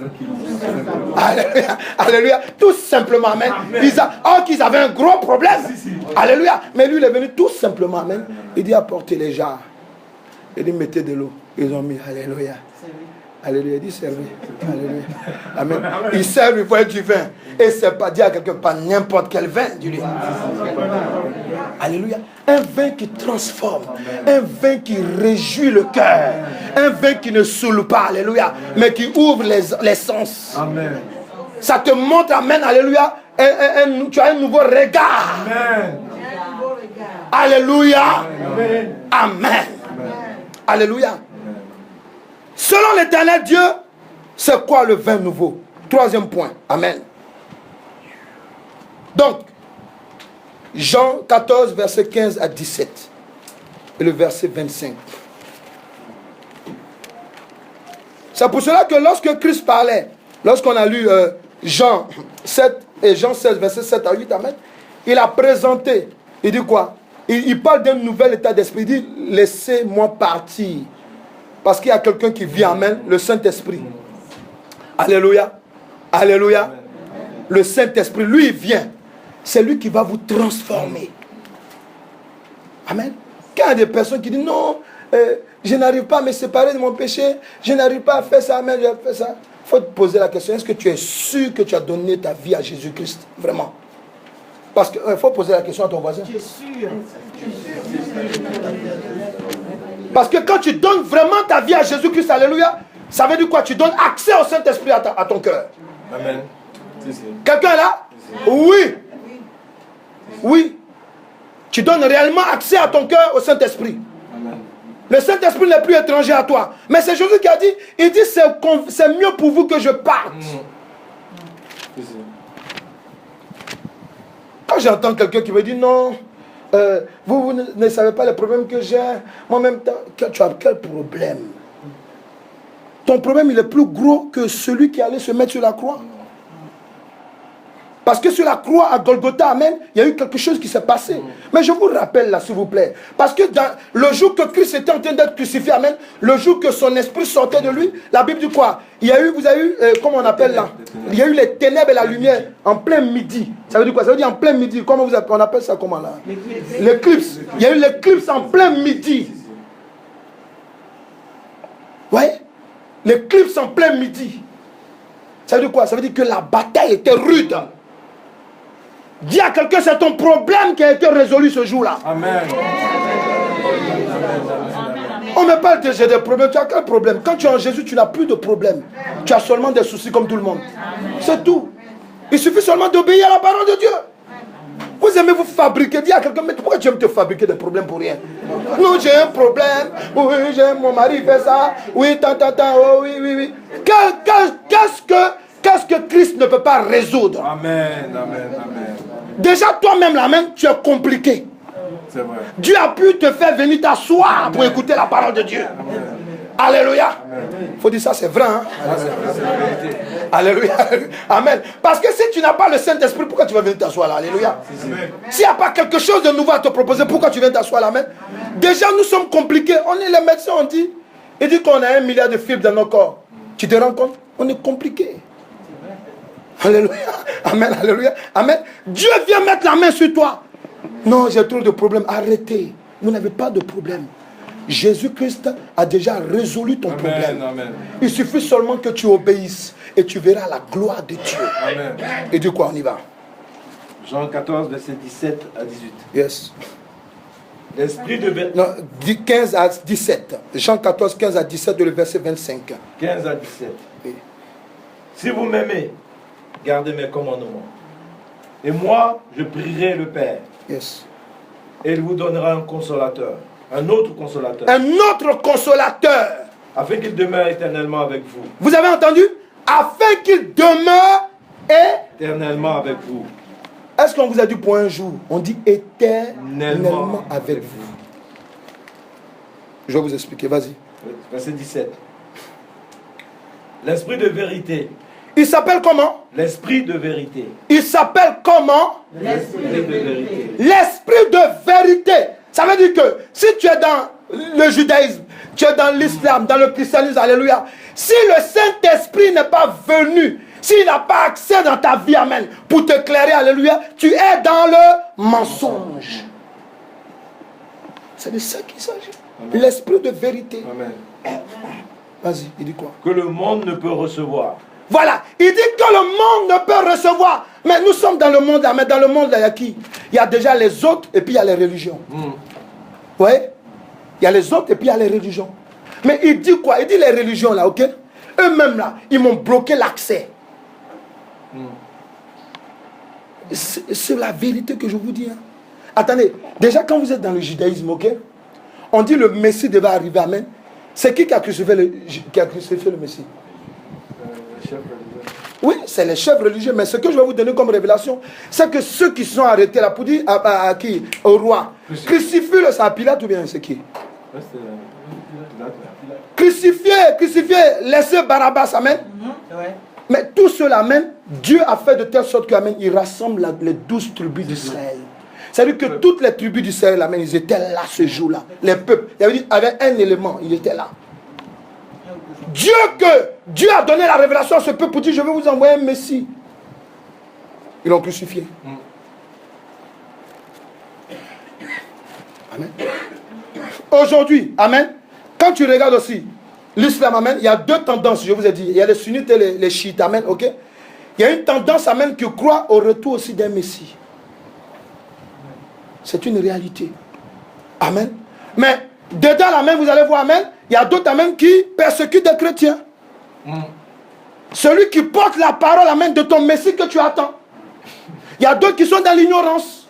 Alléluia. Alléluia. Tout simplement, amen. Qu'ils avaient un gros problème. Alléluia. Mais lui, il est venu tout simplement, amen. Il dit apportez les jarres. Il dit mettez de l'eau. Ils ont mis, alléluia. Alléluia. Il dit servez. Alléluia. Amen. Il sert, il faut être du vin. Et c'est pas dire à quelqu'un, pas n'importe quel vin, dis-lui. Alléluia. Un vin qui transforme. Un vin qui réjouit le cœur. Un vin qui ne saoule pas, alléluia. Mais qui ouvre les sens. Amen. Ça te montre, amen, alléluia. Tu as un nouveau regard. Amen. Alléluia. Amen. Alléluia. Selon l'éternel Dieu, c'est quoi le vin nouveau? Troisième point. Amen. Donc, Jean 14, verset 15 à 17. Et le verset 25. C'est pour cela que lorsque Christ parlait, lorsqu'on a lu Jean 7 et Jean 16, verset 7 à 8, amen, il a présenté, il dit quoi? Il parle d'un nouvel état d'esprit. Il dit, laissez-moi partir. Parce qu'il y a quelqu'un qui vient, amen, le Saint-Esprit. Alléluia. Alléluia. Le Saint-Esprit, lui, il vient. C'est lui qui va vous transformer. Amen. Quand il y a des personnes qui disent, non, je n'arrive pas à me séparer de mon péché, je n'arrive pas à faire ça, amen, je vais faire ça. Il faut te poser la question, est-ce que tu es sûr que tu as donné ta vie à Jésus-Christ? Vraiment. Parce qu'il faut poser la question à ton voisin. Je suis sûr. Parce que quand tu donnes vraiment ta vie à Jésus-Christ, alléluia, ça veut dire quoi? Tu donnes accès au Saint-Esprit à ton cœur. Amen. Quelqu'un est là? Oui. Oui. Tu donnes réellement accès à ton cœur au Saint-Esprit. Amen. Le Saint-Esprit n'est plus étranger à toi. Mais c'est Jésus qui a dit, il dit c'est mieux pour vous que je parte. Quand j'entends quelqu'un qui me dit non, vous ne savez pas les problèmes que j'ai. Moi en même temps, tu as quel problème? Ton problème il est plus gros que celui qui allait se mettre sur la croix. Parce que sur la croix à Golgotha, amen, il y a eu quelque chose qui s'est passé. Mais je vous rappelle là, s'il vous plaît. Parce que dans le jour que Christ était en train d'être crucifié, amen, le jour que son esprit sortait de lui, la Bible dit quoi? Il y a eu, vous avez eu, comment on appelle là? Il y a eu les ténèbres et la lumière en plein midi. Ça veut dire quoi? Ça veut dire en plein midi. Comment on appelle ça comment là? L'éclipse. Il y a eu l'éclipse en plein midi. Vous voyez? L'éclipse en plein midi. Ça veut dire quoi? Ça veut dire que la bataille était rude. Dis à quelqu'un, c'est ton problème qui a été résolu ce jour-là. Amen. On me parle de j'ai des problèmes. Tu as quel problème? Quand tu es en Jésus, tu n'as plus de problème. Tu as seulement des soucis comme tout le monde. C'est tout. Il suffit seulement d'obéir à la parole de Dieu. Vous aimez vous fabriquer. Dis à quelqu'un, mais pourquoi tu aimes te fabriquer des problèmes pour rien? Non, j'ai un problème. Oui, mon mari fait ça. Oui, oh, oui. Qu'est-ce que Christ ne peut pas résoudre? Amen. Déjà, toi-même, la main, tu es compliqué. C'est vrai. Dieu a pu te faire venir t'asseoir pour écouter la parole de Dieu. Amen. Alléluia. Il faut dire ça, c'est vrai. Hein? Alléluia. Amen. Parce que si tu n'as pas le Saint-Esprit, pourquoi tu vas venir t'asseoir là? Alléluia. S'il n'y a pas quelque chose de nouveau à te proposer, pourquoi tu viens t'asseoir là? Amen. Déjà, nous sommes compliqués. On est les médecins, on dit. Ils disent qu'on a 1 milliard de fibres dans nos corps. Tu te rends compte? On est compliqué. Alléluia. Amen. Alléluia. Amen. Dieu vient mettre la main sur toi. Non, j'ai trop de problèmes. Arrêtez. Vous n'avez pas de problème. Jésus-Christ a déjà résolu ton problème. Amen. Il suffit seulement que tu obéisses et tu verras la gloire de Dieu. Amen. Et du coup, on y va. Jean 14, verset 17 à 18. Yes. L'esprit de vérité. Non, 15 à 17. Jean 14, 15 à 17 de le verset 25. 15 à 17. Oui. Si vous m'aimez, gardez mes commandements. Et moi, je prierai le Père. Yes. Et il vous donnera un consolateur. Un autre consolateur. Un autre consolateur. Afin qu'il demeure éternellement avec vous. Vous avez entendu? Afin qu'il demeure éternellement avec vous. Est-ce qu'on vous a dit pour un jour? On dit éternellement avec vous. Je vais vous expliquer, vas-y. Verset 17. L'esprit de vérité. Il s'appelle comment? L'esprit de vérité. Il s'appelle comment? L'esprit de vérité. L'esprit de vérité. Ça veut dire que si tu es dans le judaïsme, tu es dans l'islam, dans le christianisme, alléluia. Si le Saint-Esprit n'est pas venu, s'il n'a pas accès dans ta vie, amen, pour t'éclairer, alléluia, tu es dans le mensonge. C'est de ça qu'il s'agit. L'esprit de vérité. Amen. Vas-y, il dit quoi? Que le monde ne peut recevoir. Voilà, il dit que le monde ne peut recevoir. Mais nous sommes dans le monde là, mais dans le monde là, il y a qui? Il y a déjà les autres et puis il y a les religions. Vous voyez? Il y a les autres et puis il y a les religions. Mais il dit quoi? Il dit les religions là, ok? Eux-mêmes là, ils m'ont bloqué l'accès. C'est la vérité que je vous dis. Hein. Attendez, déjà quand vous êtes dans le judaïsme, ok? On dit le Messie devait arriver, amen. C'est qui a crucifié le Messie? Oui, c'est les chefs religieux, mais ce que je vais vous donner comme révélation, c'est que ceux qui sont arrêtés là pour dire à qui? Au roi. Crucifie-le, c'est à Pilate ou bien c'est qui? Crucifiez, laissez Barabbas, amen. Mais tout cela, amen, Dieu a fait de telle sorte qu'amen, il rassemble les 12 tribus d'Israël. C'est-à-dire que toutes les tribus d'Israël, amen, ils étaient là ce jour-là. Les peuples, il avait dit, avec un élément, ils étaient là. Dieu a donné la révélation à ce peuple pour dire, je vais vous envoyer un Messie. Ils l'ont crucifié. Amen. Aujourd'hui, amen, quand tu regardes aussi l'islam, amen, il y a deux tendances, je vous ai dit. Il y a les sunnites et les chiites, amen, ok. Il y a une tendance, amen, qui croit au retour aussi d'un Messie. C'est une réalité. Amen. Mais dedans l'amen, vous allez voir, amen, il y a d'autres amen qui persécutent des chrétiens. Celui qui porte la parole, amen, de ton Messie que tu attends. Il y a d'autres qui sont dans l'ignorance.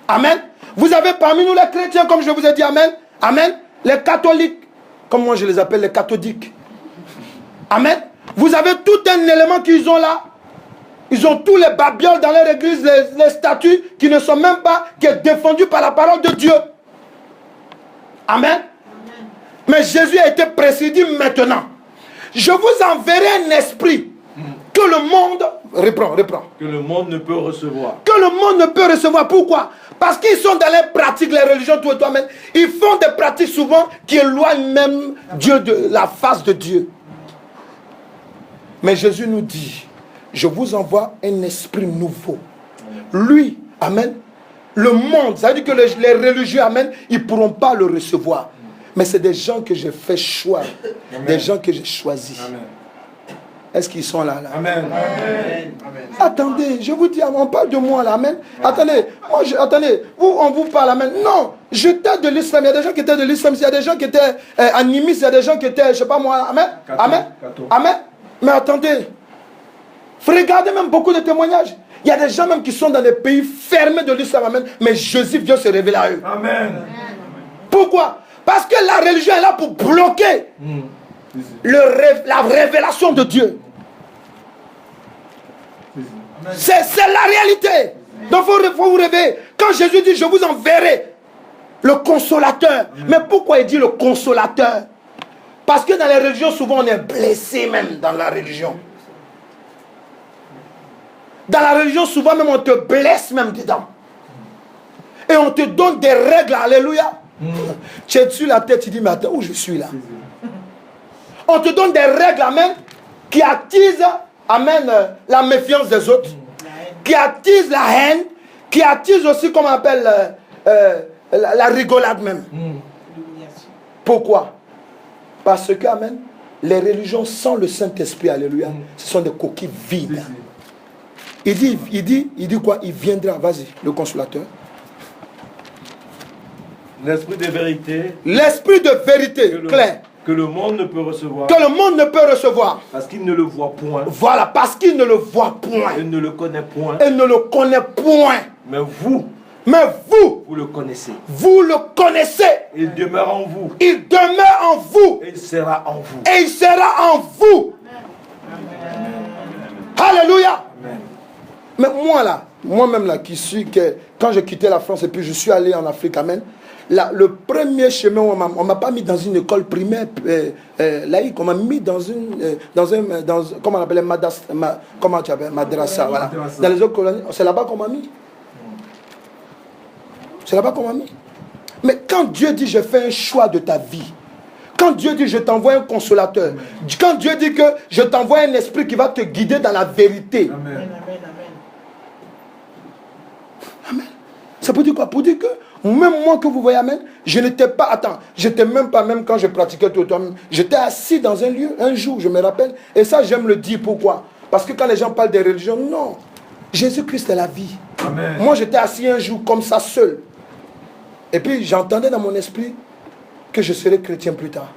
Amen. Vous avez parmi nous les chrétiens, comme je vous ai dit, amen. Amen. Les catholiques, comme moi je les appelle les cathodiques. Amen. Vous avez tout un élément qu'ils ont là. Ils ont tous les babioles dans leur église, les statues qui ne sont même pas, qui est défendu par la parole de Dieu. Amen. Mais Jésus a été précédé maintenant. Je vous enverrai un esprit que le monde... Reprends. Que le monde ne peut recevoir. Que le monde ne peut recevoir. Pourquoi? Parce qu'ils sont dans les pratiques, les religions, tout et toi-même. Ils font des pratiques souvent qui éloignent même Dieu de la face de Dieu. Mais Jésus nous dit, je vous envoie un esprit nouveau. Lui, amen, le monde, ça veut dire que les religieux, amen, ils ne pourront pas le recevoir. Mais c'est des gens que j'ai fait choix, des gens que j'ai choisis. Amen. Est-ce qu'ils sont là? Amen. Attendez, je vous dis, on parle de moi là, amen. Attendez, on vous parle, amen. Non, j'étais de l'islam, il y a des gens qui étaient de l'islam, il y a des gens qui étaient animistes, il y a des gens qui étaient, je ne sais pas moi, amen. Amen. Mais attendez, regardez même beaucoup de témoignages. Il y a des gens même qui sont dans des pays fermés de l'islam, amen. Mais Jésus, Dieu se révèle à eux. Amen. Pourquoi? Parce que la religion est là pour bloquer la révélation de Dieu. C'est la réalité. Donc il faut vous réveiller. Quand Jésus dit, je vous enverrai le consolateur. Mais pourquoi il dit le consolateur? Parce que dans les religions, souvent on est blessé même dans la religion. Dans la religion, souvent même on te blesse même dedans. Et on te donne des règles, alléluia. Tu es sur la tête, tu dis, mais attends, où je suis là? On te donne des règles, amen, qui attisent, amen, la méfiance des autres, qui attisent la haine, qui attisent aussi, comme on appelle, la rigolade même. Pourquoi? Parce que, amen, les religions sans le Saint-Esprit, alléluia, ce sont des coquilles vides. Il dit quoi? Il viendra, vas-y, le consolateur. L'esprit de vérité. L'esprit de vérité, clair. Que le monde ne peut recevoir. Que le monde ne peut recevoir. Parce qu'il ne le voit point. Voilà, parce qu'il ne le voit point. Il ne le connaît point. Il ne le connaît point. Mais vous le connaissez. Vous le connaissez. Il demeure en vous. Il demeure en vous. Et il sera en vous. Et il sera en vous. Amen. Alléluia. Amen. Mais moi-même là, quand j'ai quitté la France et puis je suis allé en Afrique, amen. Là, le premier chemin, on m'a pas mis dans une école primaire laïque, on m'a mis dans comment on appelle, comment tu appelles, madrasa, voilà. Dans les autres colonies, c'est là-bas qu'on m'a mis. C'est là-bas qu'on m'a mis. Mais quand Dieu dit, je fais un choix de ta vie, quand Dieu dit, je t'envoie un consolateur, quand Dieu dit que je t'envoie un esprit qui va te guider dans la vérité. Amen. Amen. C'est pour dire quoi? Pour dire que même moi que vous voyez, amen, je n'étais pas, j'étais même pas, même quand je pratiquais tout le temps, j'étais assis dans un lieu, un jour, je me rappelle, et ça j'aime le dire, pourquoi? Parce que quand les gens parlent des religions, non, Jésus-Christ est la vie. Amen. Moi j'étais assis un jour comme ça seul, et puis j'entendais dans mon esprit que je serais chrétien plus tard,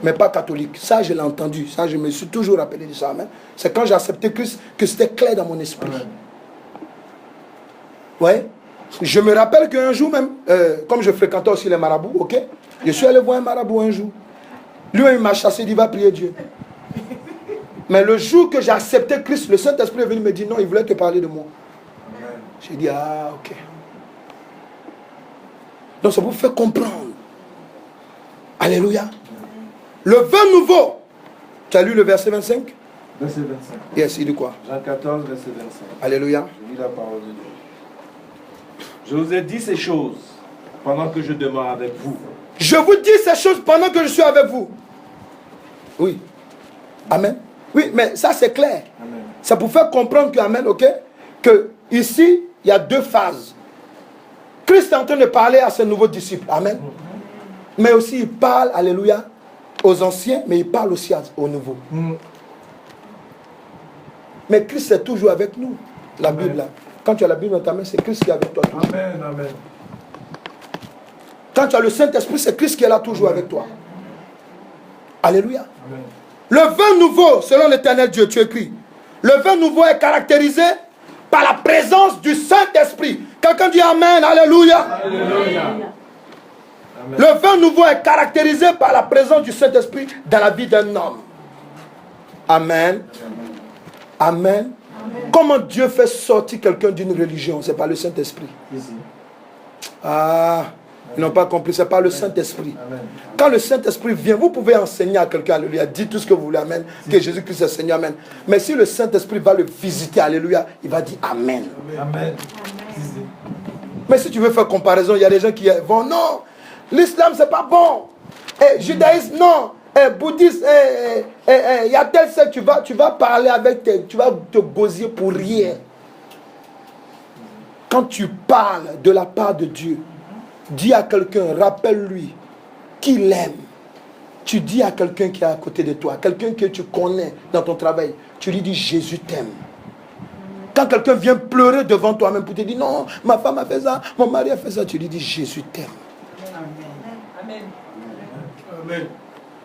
mais pas catholique. Ça je l'ai entendu, ça je me suis toujours rappelé de ça, amen. C'est quand j'ai accepté Christ que c'était clair dans mon esprit. Amen. Ouais. Je me rappelle qu'un jour même, comme je fréquentais aussi les marabouts, ok, je suis allé voir un marabout un jour. Lui, il m'a chassé, il dit, va prier Dieu. Mais le jour que j'ai accepté Christ, le Saint-Esprit est venu me dire, non, il voulait te parler de moi. J'ai dit, ah, ok. Donc ça vous fait comprendre. Alléluia. Le vin nouveau. Tu as lu le verset 25? Verset 25. Yes, il dit quoi? Jean 14, verset 25. Alléluia. Je lis la parole de Dieu. Je vous ai dit ces choses pendant que je demeure avec vous. Je vous dis ces choses pendant que je suis avec vous. Oui. Amen. Oui, mais ça c'est clair. Amen. Ça pour faire comprendre que, amen, ok, que ici, il y a deux phases. Christ est en train de parler à ses nouveaux disciples. Amen. Mais aussi, il parle, alléluia, aux anciens, mais il parle aussi aux nouveaux. Mais Christ est toujours avec nous. La Bible, là. Quand tu as la Bible dans ta main, c'est Christ qui est avec toi toujours. Amen, amen. Quand tu as le Saint-Esprit, c'est Christ qui est là toujours avec toi. Alléluia. Amen. Le vin nouveau, selon l'Éternel Dieu, tu écris. Le vin nouveau est caractérisé par la présence du Saint-Esprit. Quelqu'un dit Amen, Alléluia. Alléluia. Le vin nouveau est caractérisé par la présence du Saint-Esprit dans la vie d'un homme. Amen. Amen. Comment Dieu fait sortir quelqu'un d'une religion? C'est par le Saint-Esprit. Ah, ils n'ont pas compris, c'est par le Saint-Esprit. Quand le Saint-Esprit vient, vous pouvez enseigner à quelqu'un, alléluia, dites tout ce que vous voulez, amen, que Jésus-Christ est Seigneur, amen. Mais si le Saint-Esprit va le visiter, alléluia, il va dire amen. Amen. Mais si tu veux faire comparaison, il y a des gens qui vont, non, l'islam c'est pas bon, judaïsme non, bouddhisme, il y a tel secte, tu vas parler avec, tu vas te gosier pour rien. Quand tu parles de la part de Dieu, dis à quelqu'un, rappelle-lui qu'il aime. Tu dis à quelqu'un qui est à côté de toi, quelqu'un que tu connais dans ton travail, tu lui dis Jésus t'aime. Quand quelqu'un vient pleurer devant toi-même pour te dire non, ma femme a fait ça, mon mari a fait ça, tu lui dis Jésus t'aime. Amen. Amen.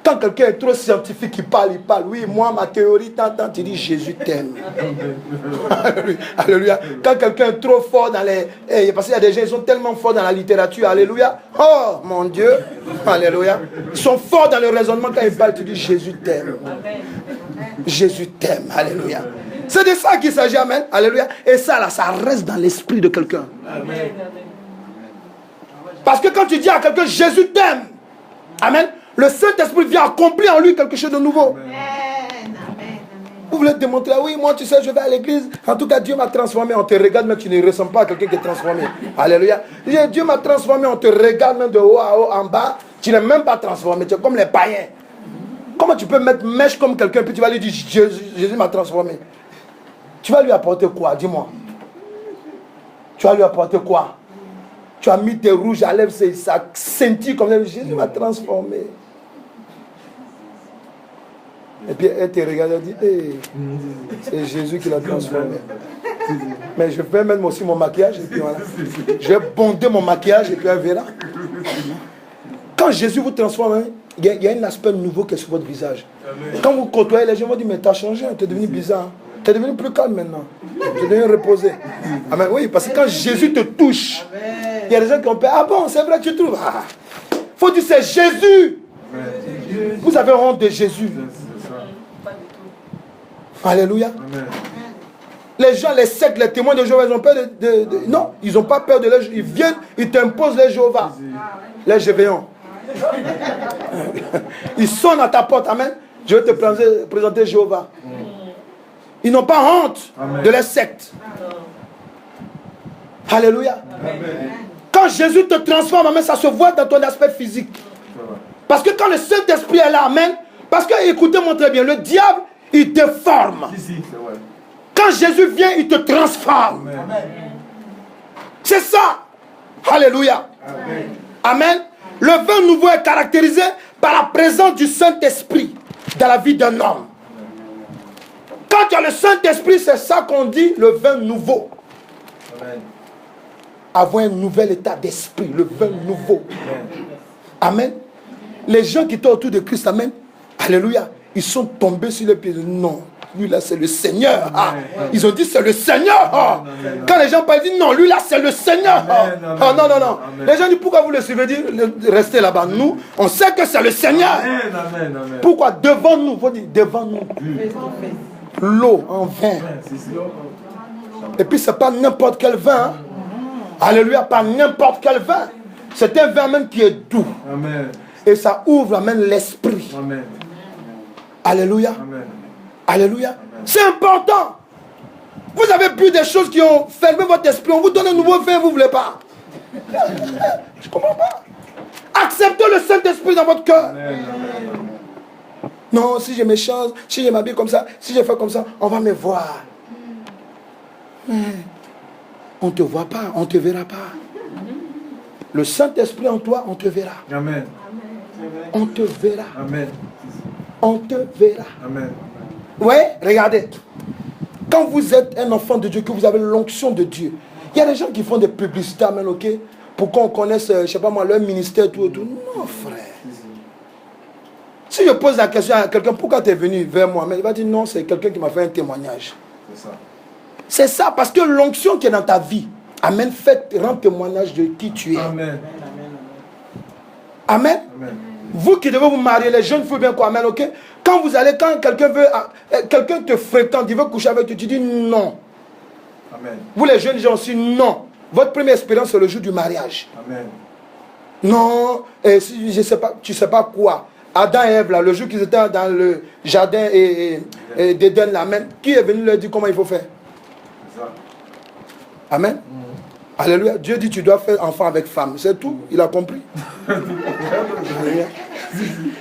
Quand quelqu'un est trop scientifique, il parle. Oui, moi, ma théorie, tant, tu dis Jésus t'aime. Alléluia. Quand quelqu'un est trop fort dans les... parce qu'il y a des gens, ils sont tellement forts dans la littérature. Alléluia. Oh, mon Dieu. Alléluia. Ils sont forts dans le raisonnement. Quand ils parlent, tu dis Jésus t'aime. Jésus t'aime. Alléluia. C'est de ça qu'il s'agit. Amen. Alléluia. Et ça, là, ça reste dans l'esprit de quelqu'un. Amen. Parce que quand tu dis à quelqu'un Jésus t'aime, amen, le Saint-Esprit vient accomplir en lui quelque chose de nouveau. Vous voulez te démontrer, oui, moi tu sais, je vais à l'église. En tout cas, Dieu m'a transformé. On te regarde, mais tu ne ressembles pas à quelqu'un qui est transformé. Alléluia. Dieu m'a transformé, on te regarde même de haut à haut, en bas. Tu n'es même pas transformé. Tu es comme les païens. Comment tu peux mettre mèche comme quelqu'un, puis tu vas lui dire Jésus m'a transformé? Tu vas lui apporter quoi? Dis-moi. Tu vas lui apporter quoi? Tu as mis tes rouges à lèvres, ça scintille comme ça. Jésus m'a transformé. Et puis elle te regarde et dit, hey, c'est Jésus qui l'a transformé. Mais je vais mettre aussi mon maquillage et puis voilà. Je vais bonder mon maquillage et puis elle verra. Quand Jésus vous transforme, il y a un aspect nouveau qui est sur votre visage. Quand vous côtoyez, les gens vont dire, mais tu as changé, tu es devenu bizarre. Tu es devenu plus calme maintenant. Tu es devenu reposé. Amen. Oui, parce que quand Jésus te touche, il y a des gens qui ont peur. Ah bon, c'est vrai, tu trouves. Faut dire, c'est Jésus. Vous avez honte de Jésus. Alléluia. Amen. Les gens, les sectes, les témoins de Jéhovah, ils ont peur non, ils n'ont pas peur de leur... Ils viennent, ils t'imposent les Jéhovah. Les Jévéons. Ils sonnent à ta porte. Amen. Je vais te présenter Jéhovah. Ils n'ont pas honte de leur secte. Alléluia. Amen. Quand Jésus te transforme, amen, ça se voit dans ton aspect physique. Parce que quand le Saint-Esprit est là, amen, parce que, écoutez-moi très bien, le diable, il déforme. Quand Jésus vient, il te transforme. C'est ça. Alléluia. Amen. Amen. Le vin nouveau est caractérisé par la présence du Saint-Esprit dans la vie d'un homme. Quand tu as le Saint-Esprit, c'est ça qu'on dit, le vin nouveau. Amen. Avoir un nouvel état d'esprit, le vin nouveau. Amen. Les gens qui étaient autour de Christ, amen, alléluia, ils sont tombés sur les pieds. Non, lui là c'est le Seigneur. Ah. Ils ont dit c'est le Seigneur. Ah. Quand les gens parlent, ils disent non, lui là c'est le Seigneur. Ah. Non, non, non. Amen. Les gens disent pourquoi vous le suivez? Dire restez là-bas. Nous, on sait que c'est le Seigneur. Amen. Pourquoi? Devant nous, faut dire devant nous. L'eau en vin. Et puis c'est pas n'importe quel vin. Hein. Alléluia, pas n'importe quel vin. C'est un vin même qui est doux. Amen. Et ça ouvre même l'esprit. Amen. Alléluia. Amen. Alléluia. C'est important. Vous avez bu des choses qui ont fermé votre esprit. On vous donne un nouveau vin, vous ne voulez pas. Je ne comprends pas. Acceptez le Saint-Esprit dans votre cœur. Amen. Non, si je me change, si je m'habille comme ça, si je fais comme ça, on va me voir. On ne te voit pas, on ne te verra pas. Le Saint-Esprit en toi, on te verra. Amen. On te verra. Amen. On te verra. Amen. Oui, regardez. Quand vous êtes un enfant de Dieu, que vous avez l'onction de Dieu, il y a des gens qui font des publicités, amen, ok? Pour qu'on connaisse, je ne sais pas moi, leur ministère, tout. Non, frère. Si je pose la question à quelqu'un, pourquoi tu es venu vers moi? Mais il va dire non, c'est quelqu'un qui m'a fait un témoignage. C'est ça, parce que l'onction qui est dans ta vie, amen, rend témoignage de qui tu es. Amen. Amen. Amen. Vous qui devez vous marier, les jeunes, il faut bien quoi, amen, ok? Quand quelqu'un te fréquente, il veut coucher avec toi, tu dis non. Amen. Vous les jeunes gens aussi, non. Votre première expérience, c'est le jour du mariage. Amen. Non, je sais pas, tu sais pas quoi. Adam et Ève, là, le jour qu'ils étaient dans le jardin d'Éden, là, même, qui est venu leur dire comment il faut faire? Amen. Alléluia. Dieu dit tu dois faire enfant avec femme. C'est tout. Il a compris.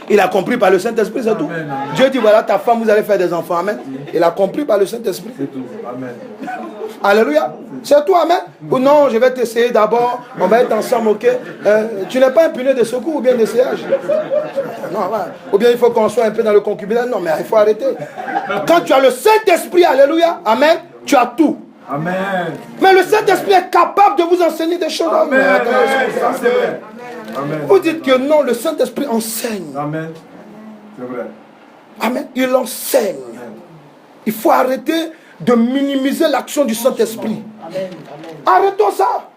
Il a compris par le Saint-Esprit, c'est tout. Dieu dit voilà ta femme, vous allez faire des enfants. Amen. Il a compris par le Saint-Esprit. C'est tout. Amen. Alléluia. C'est tout, amen. Ou non, je vais t'essayer d'abord. On va être ensemble, ok? Tu n'es pas un pionnier de secours ou bien d'essayage. Non, voilà. Ou bien il faut qu'on soit un peu dans le concubinage. Non, mais il faut arrêter. Quand tu as le Saint-Esprit, alléluia, amen, tu as tout. Amen. Mais le Saint-Esprit est capable de vous enseigner des choses. Amen. Ça, c'est vrai. Amen. Vous dites que non, le Saint-Esprit enseigne. Amen. C'est vrai. Amen. Il enseigne. Amen. Il faut arrêter de minimiser l'action du Saint-Esprit. Arrêtons ça.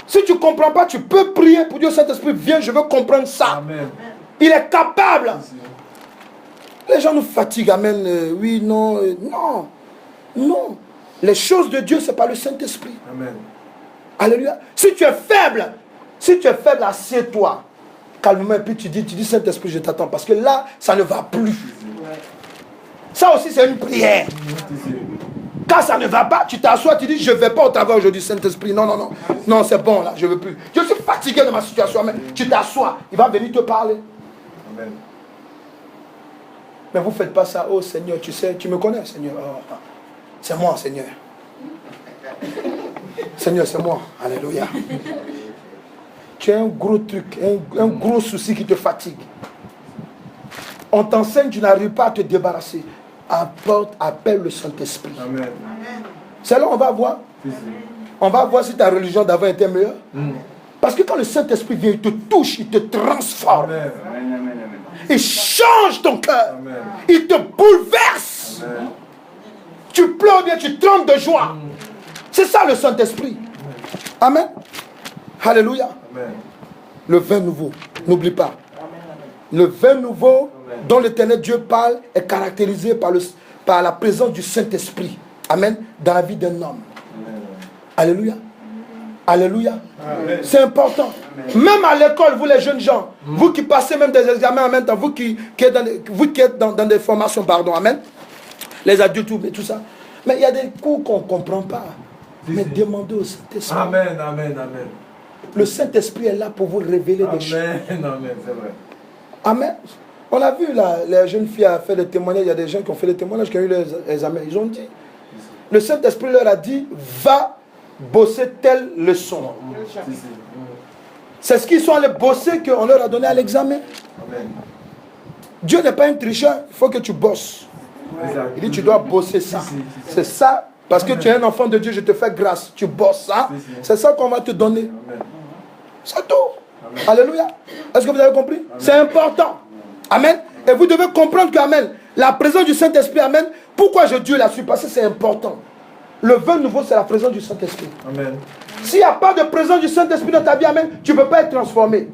Si tu ne comprends pas, tu peux prier pour Dieu, Saint-Esprit, viens, je veux comprendre ça. Amen. Il est capable. Les gens nous fatiguent. Amen. Oui, non, non. Non. Les choses de Dieu, ce n'est pas le Saint-Esprit. Amen. Alléluia. Si tu es faible, assieds-toi calmement et puis tu dis Saint-Esprit, je t'attends. Parce que là, ça ne va plus. Ça aussi, c'est une prière. Quand ça ne va pas, tu t'assois, tu dis, je ne vais pas au travail aujourd'hui, Saint-Esprit. Non, non, non. Non, c'est bon, là, je ne veux plus. Je suis fatigué de ma situation. Mais tu t'assois, il va venir te parler. Amen. Mais vous ne faites pas ça. Oh Seigneur, tu sais, tu me connais, Seigneur. Oh, c'est moi, Seigneur. Seigneur, c'est moi. Alléluia. Tu as un gros truc, un gros souci qui te fatigue. On t'enseigne, tu n'arrives pas à te débarrasser. Appelle le Saint-Esprit. Amen. C'est là qu'on va voir. On va voir si ta religion d'avant était meilleure. Parce que quand le Saint-Esprit vient, il te touche, il te transforme. Amen. Il change ton cœur. Amen. Il te bouleverse. Amen. Tu pleures bien, tu trembles de joie. C'est ça le Saint-Esprit. Amen. Alléluia. Amen. Le vin nouveau, n'oublie pas. Le vin nouveau dont l'Éternel Dieu parle est caractérisé par la présence du Saint-Esprit. Amen. Dans la vie d'un homme. Amen. Alléluia. Alléluia. C'est important. Amen. Même à l'école, vous les jeunes gens, vous qui passez même des examens en même temps, vous qui êtes dans des formations, pardon, amen. Les adultes et tout ça. Mais il y a des cours qu'on ne comprend pas. Mais demandez au Saint-Esprit. Amen, amen, amen. Le Saint-Esprit est là pour vous révéler des choses. Amen, amen, c'est vrai. Amen. On a vu là, les jeunes filles a fait des témoignages. Il y a des gens qui ont fait des témoignages, qui ont eu les examens. Ils ont dit, le Saint-Esprit leur a dit, va bosser telle leçon. C'est ce qu'ils sont allés bosser qu'on leur a donné à l'examen. Amen. Dieu n'est pas un tricheur, il faut que tu bosses. Il dit, tu dois bosser ça. C'est ça, parce que tu es un enfant de Dieu, je te fais grâce. Tu bosses ça. C'est ça qu'on va te donner. C'est tout. Amen. Alléluia. Est-ce que vous avez compris? C'est important. Amen. Et vous devez comprendre que, amen, la présence du Saint-Esprit, amen, pourquoi Dieu l'a su? Parce que c'est important. Le vin nouveau, c'est la présence du Saint-Esprit. Amen. S'il n'y a pas de présence du Saint-Esprit dans ta vie, amen, tu ne peux pas être transformé.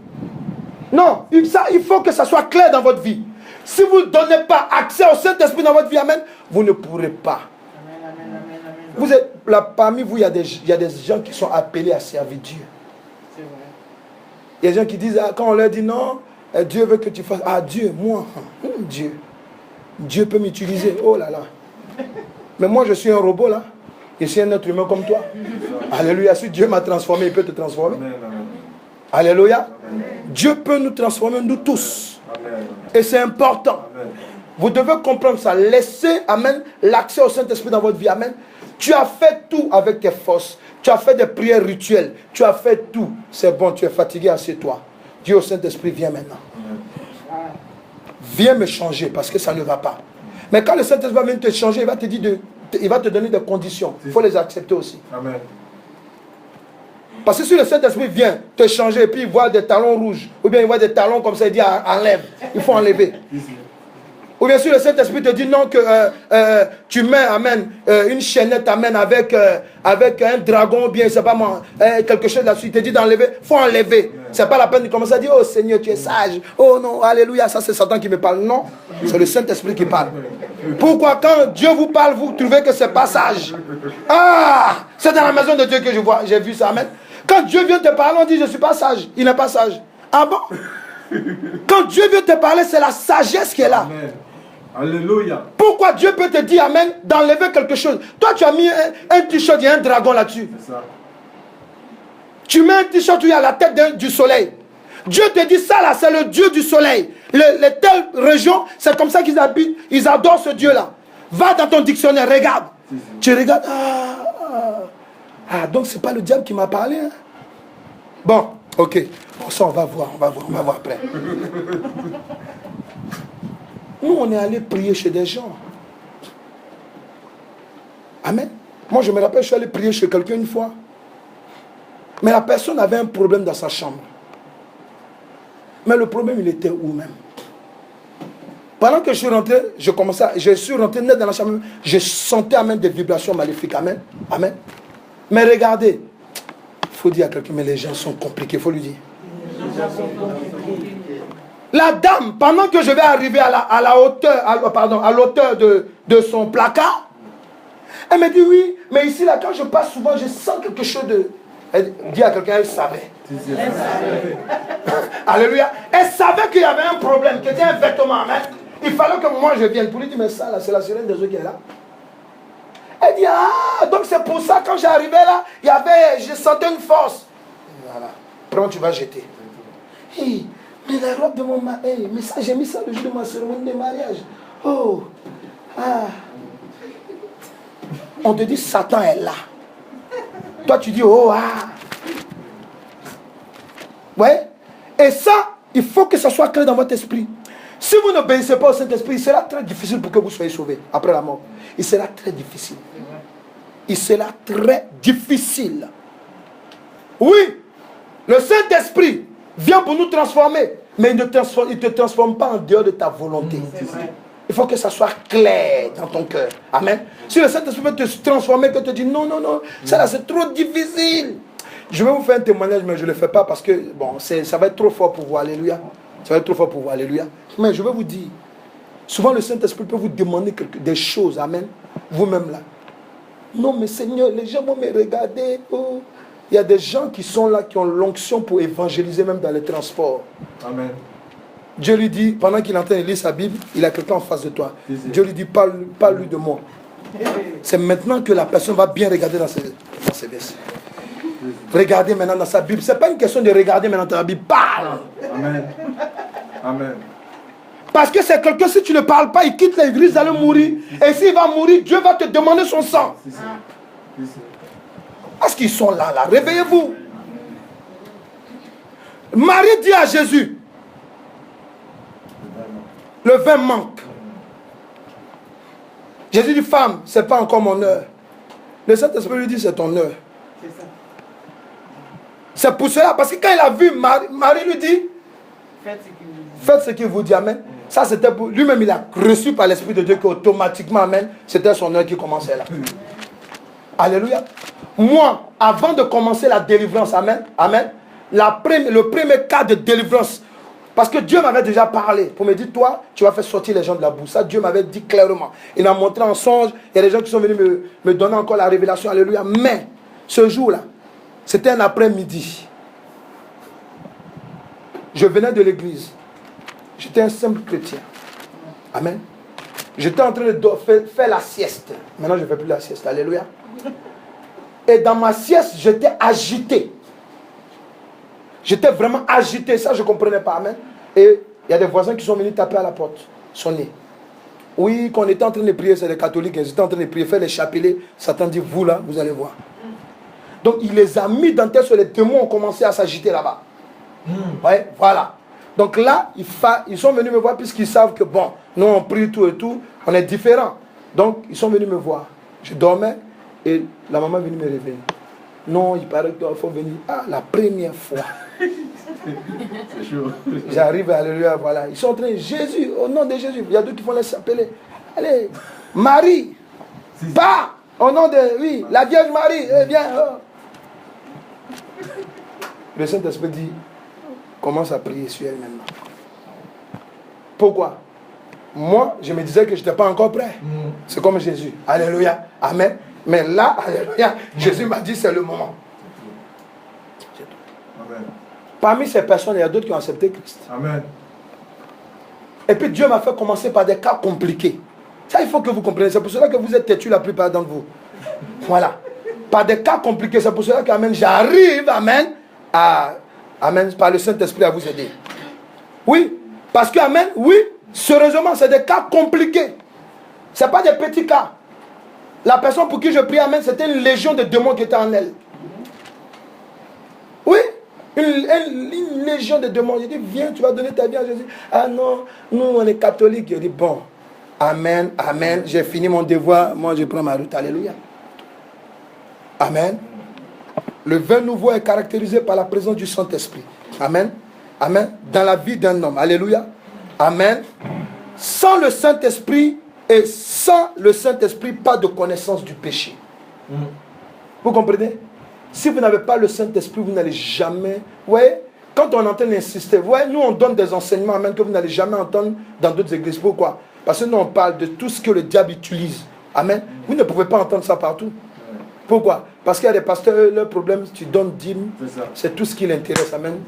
Non, ça, il faut que ça soit clair dans votre vie. Si vous ne donnez pas accès au Saint-Esprit dans votre vie, amen, vous ne pourrez pas. Amen, amen, amen, amen. Vous êtes là, parmi vous, il y a des gens qui sont appelés à servir Dieu. C'est vrai. Il y a des gens qui disent, quand on leur dit non, Dieu veut que tu fasses. Ah, Dieu, moi, Dieu peut m'utiliser. Oh là là. Mais moi, je suis un robot là. Je suis un être humain comme toi. Alléluia. Si Dieu m'a transformé, il peut te transformer. Amen, amen. Alléluia. Amen. Dieu peut nous transformer, nous tous. Amen. Et c'est important. Amen. Vous devez comprendre ça. Laissez, amen, l'accès au Saint-Esprit dans votre vie. Amen. Tu as fait tout avec tes forces. Tu as fait des prières rituelles. Tu as fait tout. C'est bon, tu es fatigué, assieds-toi. Dieu au Saint-Esprit, viens maintenant. Amen. Viens me changer parce que ça ne va pas. Mais quand le Saint-Esprit va venir te changer, il va te dire il va te donner des conditions. Il faut les accepter aussi. Amen. Parce que si le Saint-Esprit vient te changer et puis il voit des talons rouges, ou bien il voit des talons comme ça, il dit enlève, il faut enlever. Ou bien si le Saint-Esprit te dit non, que tu mets, amen, une chaînette, amen, avec un dragon, ou bien, c'est pas moi, quelque chose là-dessus, il te dit d'enlever, il faut enlever. C'est pas la peine de commencer à dire, oh Seigneur, tu es sage, oh non, alléluia, ça c'est Satan qui me parle. Non, c'est le Saint-Esprit qui parle. Pourquoi quand Dieu vous parle, vous trouvez que c'est pas sage? Ah, c'est dans la maison de Dieu que je vois, j'ai vu ça, amen. Quand Dieu vient te parler, on dit, je ne suis pas sage, il n'est pas sage. Ah bon? Quand Dieu veut te parler, c'est la sagesse qui est là. Amen. Alléluia. Pourquoi Dieu peut te dire, amen, d'enlever quelque chose? Toi, tu as mis un t-shirt, il y a un dragon là-dessus. C'est ça. Tu mets un t-shirt où il y a la tête du soleil. Dieu te dit, ça là, c'est le Dieu du soleil. Les telles régions, c'est comme ça qu'ils habitent. Ils adorent ce Dieu-là. Va dans ton dictionnaire, regarde. Tu regardes. Donc c'est pas le diable qui m'a parlé. Hein? Bon, ok. Bon, ça, on va voir après. Nous, on est allé prier chez des gens. Amen. Moi, je me rappelle, je suis allé prier chez quelqu'un une fois. Mais la personne avait un problème dans sa chambre. Mais le problème, il était où même? Pendant que je suis rentré, je suis rentré net dans la chambre. Je sentais, amen, des vibrations maléfiques. Amen. Amen. Mais regardez, il faut dire à quelqu'un, mais les gens sont compliqués, il faut lui dire. La dame, pendant que je vais arriver à la hauteur, à l'auteur de son placard, elle me dit oui, mais ici, là, quand je passe souvent, je sens quelque chose de... Elle dit à quelqu'un, elle savait. Alléluia. Elle savait qu'il y avait un problème, qu'il y avait un vêtement. Amen. Il fallait que moi je vienne pour lui dire, mais ça, là, c'est la sirène des eaux qui est là. Elle dit, ah, donc c'est pour ça, quand j'arrivais là, je sentais une force. Voilà. Prends, tu vas jeter. Hey, mais la robe de mon mari, mais ça, j'ai mis ça le jour de ma cérémonie de mariage. Oh, ah. On te dit, Satan est là. Toi, tu dis, oh, ah. Ouais. Et ça, il faut que ça soit clair dans votre esprit. Si vous n'obéissez pas au Saint-Esprit, il sera très difficile pour que vous soyez sauvés après la mort. Il sera très difficile. Il sera très difficile. Oui, le Saint-Esprit vient pour nous transformer, mais il ne te transforme pas en dehors de ta volonté. Il faut que ça soit clair dans ton cœur. Amen. Si le Saint-Esprit veut te transformer, que te dit non, non, non, ça là c'est trop difficile. Je vais vous faire un témoignage, mais je ne le fais pas parce que bon, ça va être trop fort pour vous. Alléluia. Ça va être trop fort pour vous. Alléluia. Mais je vais vous dire, souvent le Saint-Esprit peut vous demander des choses. Amen. Vous-même là. Non, mais Seigneur, les gens vont me regarder. Oh. Il y a des gens qui sont là, qui ont l'onction pour évangéliser même dans les transports. Amen. Dieu lui dit, pendant qu'il est en train de lire sa Bible, il a quelqu'un en face de toi. Dieu lui dit, parle-lui de moi. C'est maintenant que la personne va bien regarder dans ses versets. Regardez maintenant dans sa Bible. Ce n'est pas une question de regarder maintenant dans ta Bible. Parle. Amen. Amen. Parce que c'est quelqu'un, si tu ne parles pas, il quitte l'église, d'aller mourir. Et s'il va mourir, Dieu va te demander son sang. Est-ce qu'ils sont là, réveillez-vous. Marie dit à Jésus, le vin manque. Jésus dit, femme, ce n'est pas encore mon heure. Le Saint-Esprit lui dit, c'est ton heure. C'est pour cela, parce que quand il a vu, Marie lui dit, faites ce qu'il vous dit, amen. Ça c'était pour lui-même, il a reçu par l'Esprit de Dieu qu'automatiquement, amen, c'était son heure qui commençait là. Alléluia. Moi, avant de commencer la délivrance, amen, amen, le premier cas de délivrance, parce que Dieu m'avait déjà parlé pour me dire, toi, tu vas faire sortir les gens de la boue. Ça, Dieu m'avait dit clairement. Il m'a montré en songe. Il y a des gens qui sont venus me donner encore la révélation. Alléluia. Mais, ce jour-là, c'était un après-midi. Je venais de l'église. J'étais un simple chrétien. Amen. J'étais en train de faire la sieste. Maintenant, je ne fais plus la sieste. Alléluia. Et dans ma sieste, j'étais agité. J'étais vraiment agité. Ça, je ne comprenais pas. Amen. Et il y a des voisins qui sont venus taper à la porte. Sonner. Oui, quand on était en train de prier, c'est les catholiques. Ils étaient en train de prier, faire les chapelets. Satan dit, vous là, vous allez voir. Donc, il les a mis dans tête sur les démons ont commencé à s'agiter là-bas. Ouais, voilà. Donc là, ils sont venus me voir puisqu'ils savent que bon, nous on prie tout et tout. On est différents. Donc, ils sont venus me voir. Je dormais et la maman est venue me réveiller. Non, il paraît qu'il faut venir. Ah, la première fois. C'est chaud. J'arrive, alléluia, voilà. Ils sont en train, Jésus, au nom de Jésus. Il y a d'autres qui vont les appeler. Allez, Marie, pas au nom de, oui, la Vierge Marie, viens. Oh. Le Saint-Esprit dit, commence à prier sur elle maintenant. Pourquoi? Moi, je me disais que je n'étais pas encore prêt. C'est comme Jésus. Alléluia. Amen. Mais là, alléluia, Jésus m'a dit c'est le moment. Amen. Parmi ces personnes, il y a d'autres qui ont accepté Christ. Amen. Et puis Dieu m'a fait commencer par des cas compliqués. Ça, il faut que vous compreniez. C'est pour cela que vous êtes têtus la plupart d'entre vous. Voilà. Par des cas compliqués. C'est pour cela que, amen, j'arrive, amen, amen, par le Saint-Esprit à vous aider. Oui. Parce que, amen, oui, sérieusement, c'est des cas compliqués. Ce n'est pas des petits cas. La personne pour qui je prie, amen, c'était une légion de démons qui était en elle. Oui, une légion de démons. Je dis, viens, tu vas donner ta vie à Jésus. Ah non, nous, on est catholiques. Je dis, bon, amen, amen, j'ai fini mon devoir, moi je prends ma route. Alléluia. Amen. Le vin nouveau est caractérisé par la présence du Saint-Esprit. Amen. Amen. Dans la vie d'un homme. Alléluia. Amen. Sans le Saint-Esprit, et sans le Saint-Esprit, pas de connaissance du péché. Vous comprenez? Si vous n'avez pas le Saint-Esprit, vous n'allez jamais... Vous voyez, quand on entend insister, vous voyez, nous on donne des enseignements, amen, que vous n'allez jamais entendre dans d'autres églises. Pourquoi? Parce que nous on parle de tout ce que le diable utilise. Amen. Vous ne pouvez pas entendre ça partout. Pourquoi? Parce qu'il y a des pasteurs, leur problème, tu donnes dîme, c'est tout ce qui l'intéresse. Amen.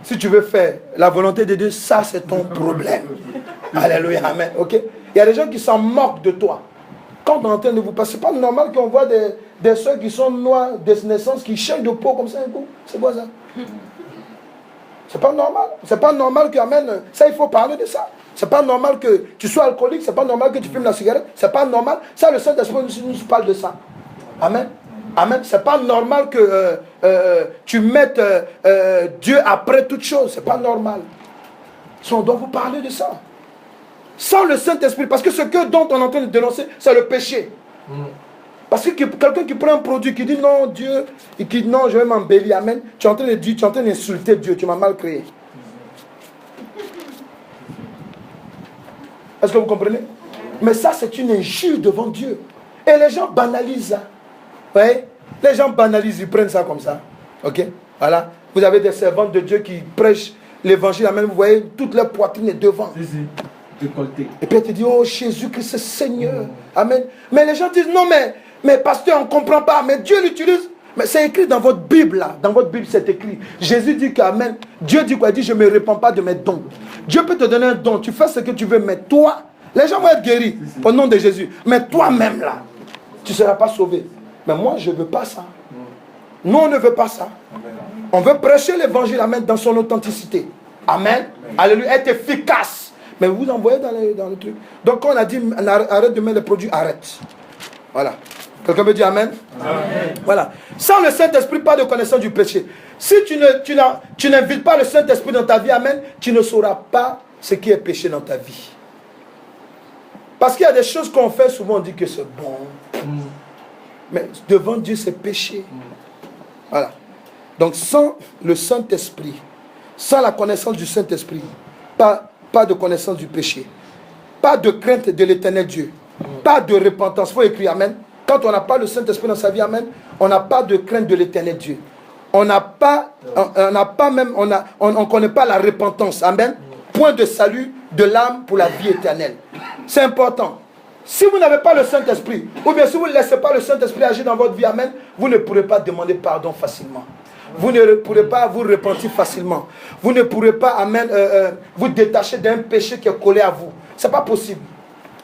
Si tu veux faire la volonté de Dieu, ça c'est ton problème. Alléluia, amen. Ok? Il y a des gens qui s'en moquent de toi. Quand on est en train de vous passer, c'est pas normal qu'on voit des soeurs qui sont noires de naissance, qui changent de peau comme ça. C'est quoi ça? C'est pas normal. C'est pas normal que, amen, ça il faut parler de ça. C'est pas normal que tu sois alcoolique, c'est pas normal que tu fumes la cigarette, c'est pas normal. Ça, le Saint-Esprit nous parle de ça. Amen. Amen. C'est pas normal que tu mettes Dieu après toute chose. C'est pas normal. On doit vous parler de ça. Sans le Saint-Esprit, parce que ce dont on est en train de dénoncer, c'est le péché. Parce que quelqu'un qui prend un produit, qui dit non, Dieu, et qui dit non, je vais m'embellir, amen, tu es en train de dire, tu es en train d'insulter Dieu, tu m'as mal créé. Est-ce que vous comprenez? Mais ça, c'est une injure devant Dieu. Et les gens banalisent ça. Vous voyez? Les gens banalisent, ils prennent ça comme ça. Ok? Voilà. Vous avez des servantes de Dieu qui prêchent l'évangile, amen, vous voyez, toute leur poitrine est devant. Décolleté. Et puis tu dis, oh Jésus-Christ, c'est Seigneur. Amen. Mais les gens disent, non, mais pasteur, on ne comprend pas. Mais Dieu l'utilise. Mais c'est écrit dans votre Bible, là. Dans votre Bible, c'est écrit. Jésus dit qu'amen. Dieu dit quoi? Il dit, je ne me répands pas de mes dons. Dieu peut te donner un don. Tu fais ce que tu veux, mais toi, les gens vont être guéris au nom de Jésus. Mais toi-même, là, tu ne seras pas sauvé. Mais moi, je ne veux pas ça. Nous, on ne veut pas ça. On veut prêcher l'évangile, amen, dans son authenticité. Amen. Alléluia. Être efficace. Mais vous envoyez dans le truc. Donc quand on a dit arrête de mettre les produits, arrête. Voilà. Quelqu'un me dit amen? Amen. Voilà. Sans le Saint-Esprit, pas de connaissance du péché. Si tu n'invites pas le Saint-Esprit dans ta vie, amen, tu ne sauras pas ce qui est péché dans ta vie. Parce qu'il y a des choses qu'on fait, souvent on dit que c'est bon. Mais devant Dieu, c'est péché. Voilà. Donc sans le Saint-Esprit, sans la connaissance du Saint-Esprit, pas de connaissance du péché, pas de crainte de l'éternel Dieu, pas de repentance. Il faut écrire amen. Quand on n'a pas le Saint-Esprit dans sa vie, amen, on n'a pas de crainte de l'éternel Dieu. On n'a pas, on connaît pas la repentance, amen. Point de salut de l'âme pour la vie éternelle. C'est important. Si vous n'avez pas le Saint-Esprit, ou bien si vous ne laissez pas le Saint-Esprit agir dans votre vie, amen, vous ne pourrez pas demander pardon facilement. Vous ne pourrez pas vous repentir facilement. Vous ne pourrez pas, amen, vous détacher d'un péché qui est collé à vous. Ce n'est pas possible.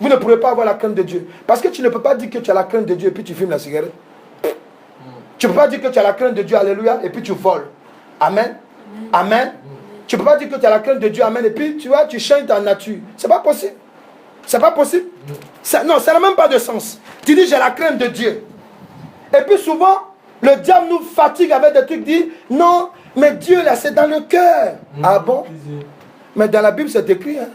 Vous ne pourrez pas avoir la crainte de Dieu. Parce que tu ne peux pas dire que tu as la crainte de Dieu et puis tu fumes la cigarette. Tu ne peux pas dire que tu as la crainte de Dieu, alléluia, et puis tu voles. Amen. Amen. Tu ne peux pas dire que tu as la crainte de Dieu, amen, et puis tu vois, tu changes ta nature. Ce n'est pas possible. C'est pas possible. Non, ça n'a même pas de sens. Tu dis j'ai la crainte de Dieu. Et puis souvent, le diable nous fatigue avec des trucs, dit non, mais Dieu là c'est dans le cœur. Ah bon? Mais dans la Bible c'est écrit, hein?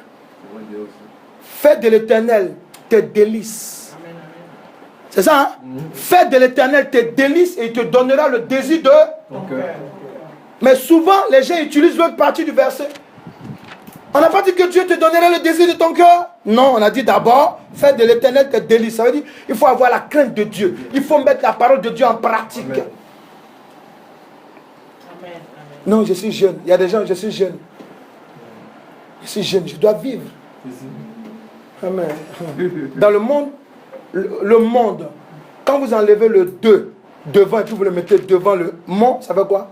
Faites de l'Éternel tes délices. C'est ça, hein? Fais de l'Éternel tes délices et il te donnera le désir de ton cœur. Mais souvent, les gens utilisent l'autre partie du verset. On n'a pas dit que Dieu te donnera le désir de ton cœur. Non, on a dit d'abord, fais de l'Éternel tes délices. Ça veut dire, il faut avoir la crainte de Dieu. Il faut mettre la parole de Dieu en pratique. Amen. Non, je suis jeune. Il y a des gens, je suis jeune. Je suis jeune, je dois vivre. Amen. Dans le monde, quand vous enlevez le 2 devant et puis vous le mettez devant le monde, ça veut quoi?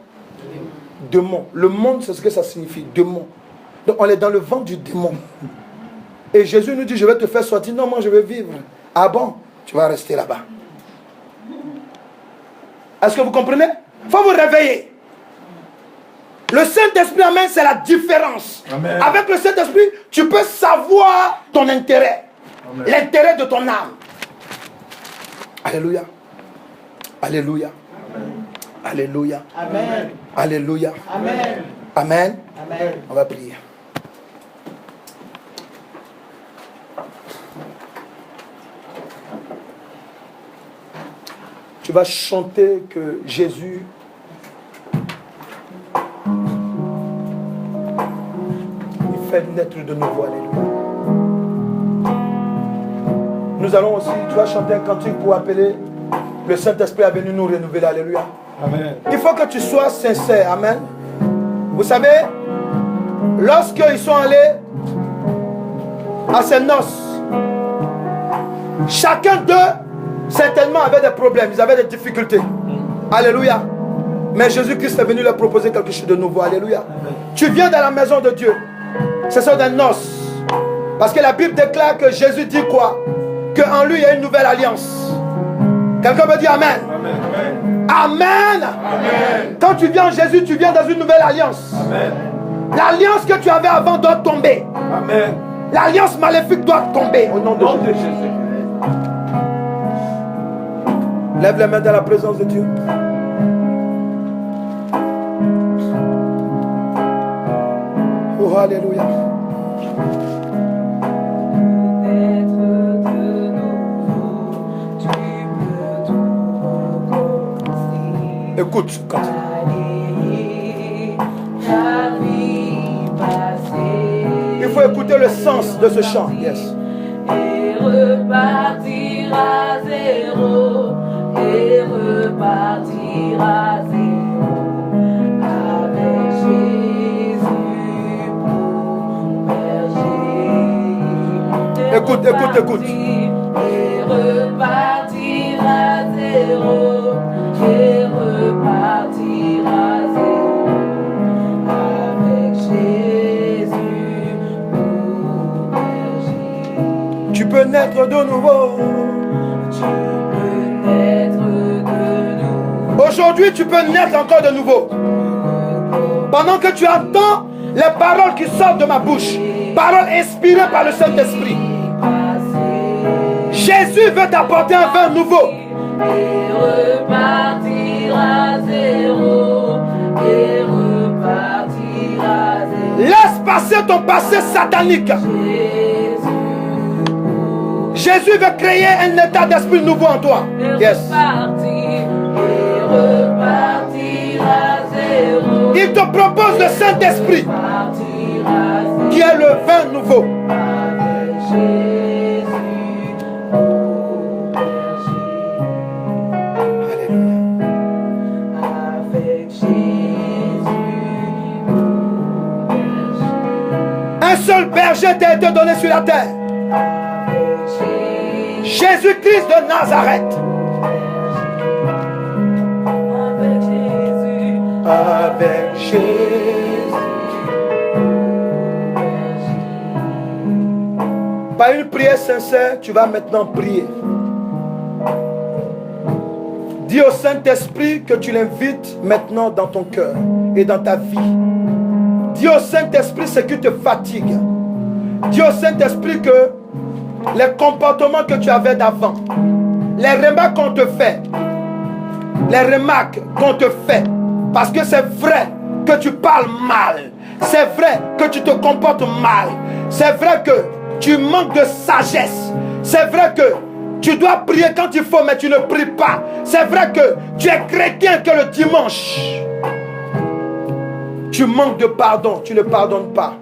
Démon. Le monde, c'est ce que ça signifie, démon. Donc on est dans le ventre du démon. Et Jésus nous dit, je vais te faire sortir. Non, moi je vais vivre. Ah bon? Tu vas rester là-bas. Est-ce que vous comprenez? Il faut vous réveiller. Le Saint-Esprit, amen, c'est la différence. Amen. Avec le Saint-Esprit, tu peux savoir ton intérêt. L'intérêt de ton âme. Alléluia. Alléluia. Amen. Alléluia. Amen. Alléluia. Amen. Amen. Amen. On va prier. Tu vas chanter que Jésus il fait naître de nouveau. Alléluia. Nous allons aussi, tu vas chanter un cantique pour appeler le Saint-Esprit à venir nous renouveler. Alléluia. Amen. Il faut que tu sois sincère. Amen. Vous savez, lorsqu'ils sont allés à ces noces, chacun d'eux certainement avait des problèmes, ils avaient des difficultés. Alléluia. Mais Jésus-Christ est venu leur proposer quelque chose de nouveau. Alléluia. Amen. Tu viens dans la maison de Dieu. Ce sont des noces. Parce que la Bible déclare que Jésus dit quoi? Qu'en lui il y a une nouvelle alliance. Quelqu'un me dit Amen. Amen. Amen. Amen. Quand tu viens en Jésus, tu viens dans une nouvelle alliance. Amen. L'alliance que tu avais avant doit tomber. Amen. L'alliance maléfique doit tomber au nom de Jésus. Lève les mains dans la présence de Dieu. Oh, alléluia. Écoute, il faut écouter le sens de ce chant. Yes. Et repartir à zéro. Et repartir à zéro. Avec Jésus pour berger. Écoute. Et repartir à zéro. Et repartir à zéro avec Jésus pour berger. Tu peux naître de nouveau. Tu peux naître de nouveau. Aujourd'hui, tu peux naître encore de nouveau. Pendant que tu entends les paroles qui sortent de ma bouche, paroles inspirées par le Saint-Esprit, Jésus veut t'apporter un vin nouveau. Et repartir à zéro. Et repartir à zéro. Laisse passer ton passé satanique. Jésus veut créer un état d'esprit nouveau en toi. Yes. Et repartir à zéro. Il te propose le Saint-Esprit qui est le vin nouveau. Avec Jésus pour berger. Avec Jésus pour berger. Un seul berger t'a été donné sur la terre. Jésus-Christ de Nazareth. Avec Jésus. Avec Jésus. Par une prière sincère, tu vas maintenant prier. Dis au Saint-Esprit que tu l'invites maintenant dans ton cœur et dans ta vie. Dis au Saint-Esprit ce qui te fatigue. Dis au Saint-Esprit que les comportements que tu avais d'avant, les remarques qu'on te fait, parce que c'est vrai que tu parles mal, c'est vrai que tu te comportes mal, c'est vrai que tu manques de sagesse, C'est vrai que tu dois prier quand il faut, mais tu ne pries pas. C'est vrai que tu es chrétien que le dimanche. Tu manques de pardon, tu ne pardonnes pas.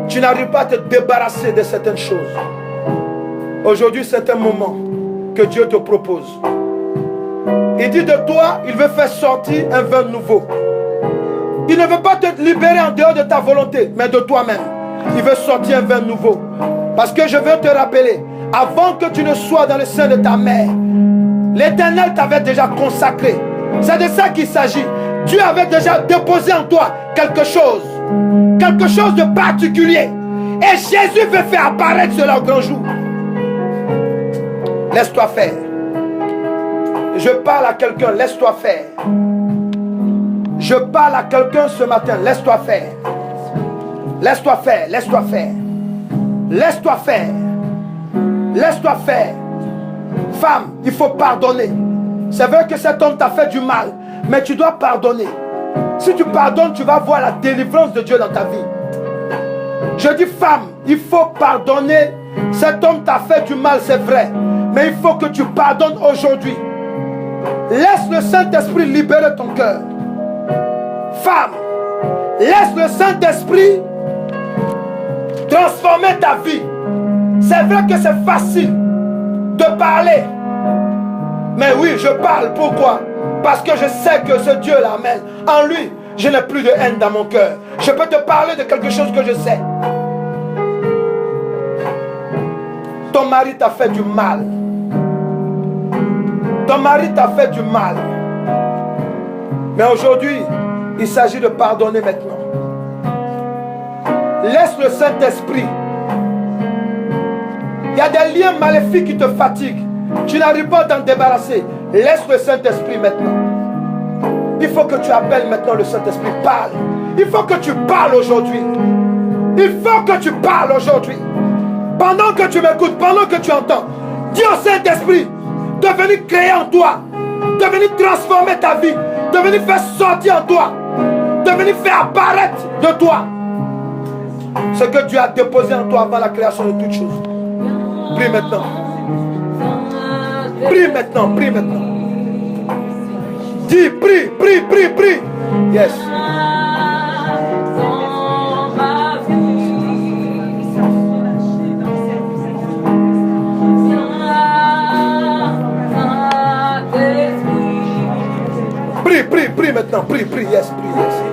Tu n'arrives pas à te débarrasser de certaines choses. Aujourd'hui, c'est un moment que Dieu te propose. Il dit de toi, il veut faire sortir un vin nouveau. Il ne veut pas te libérer en dehors de ta volonté, mais de toi-même. Il veut sortir un vin nouveau. Parce que je veux te rappeler, avant que tu ne sois dans le sein de ta mère, l'Éternel t'avait déjà consacré. C'est de ça qu'il s'agit. Dieu avait déjà déposé en toi quelque chose de particulier. Et Jésus veut faire apparaître cela au grand jour. Laisse-toi faire. Je parle à quelqu'un, laisse-toi faire. Je parle à quelqu'un ce matin, laisse-toi faire. Laisse-toi faire, laisse-toi faire. Laisse-toi faire. Laisse-toi faire. Femme, il faut pardonner. C'est vrai que cet homme t'a fait du mal, mais tu dois pardonner. Si tu pardonnes, tu vas voir la délivrance de Dieu dans ta vie. Je dis femme, il faut pardonner. Cet homme t'a fait du mal, c'est vrai. Mais il faut que tu pardonnes aujourd'hui. Laisse le Saint-Esprit libérer ton cœur. Femme, laisse le Saint-Esprit transformer ta vie. C'est vrai que c'est facile de parler. Mais oui, je parle. Pourquoi? Parce que je sais que ce Dieu-là, amen, en lui, je n'ai plus de haine dans mon cœur. Je peux te parler de quelque chose que je sais. Ton mari t'a fait du mal. Ton mari t'a fait du mal. Mais aujourd'hui, il s'agit de pardonner maintenant. Laisse le Saint-Esprit. Il y a des liens maléfiques qui te fatiguent. Tu n'arrives pas à t'en débarrasser. Laisse le Saint-Esprit maintenant. Il faut que tu appelles maintenant le Saint-Esprit. Parle. Il faut que tu parles aujourd'hui. Il faut que tu parles aujourd'hui. Pendant que tu m'écoutes, pendant que tu entends, dis au Saint-Esprit de venir créer en toi, de venir transformer ta vie, de venir faire sortir en toi, de venir faire apparaître de toi ce que Dieu a déposé en toi avant la création de toutes choses. Prie maintenant. Prie maintenant, prie maintenant. Dis, prie, prie, prie, prie. Yes. Prie, prie, prie maintenant. Prie, prie, yes, prie, yes.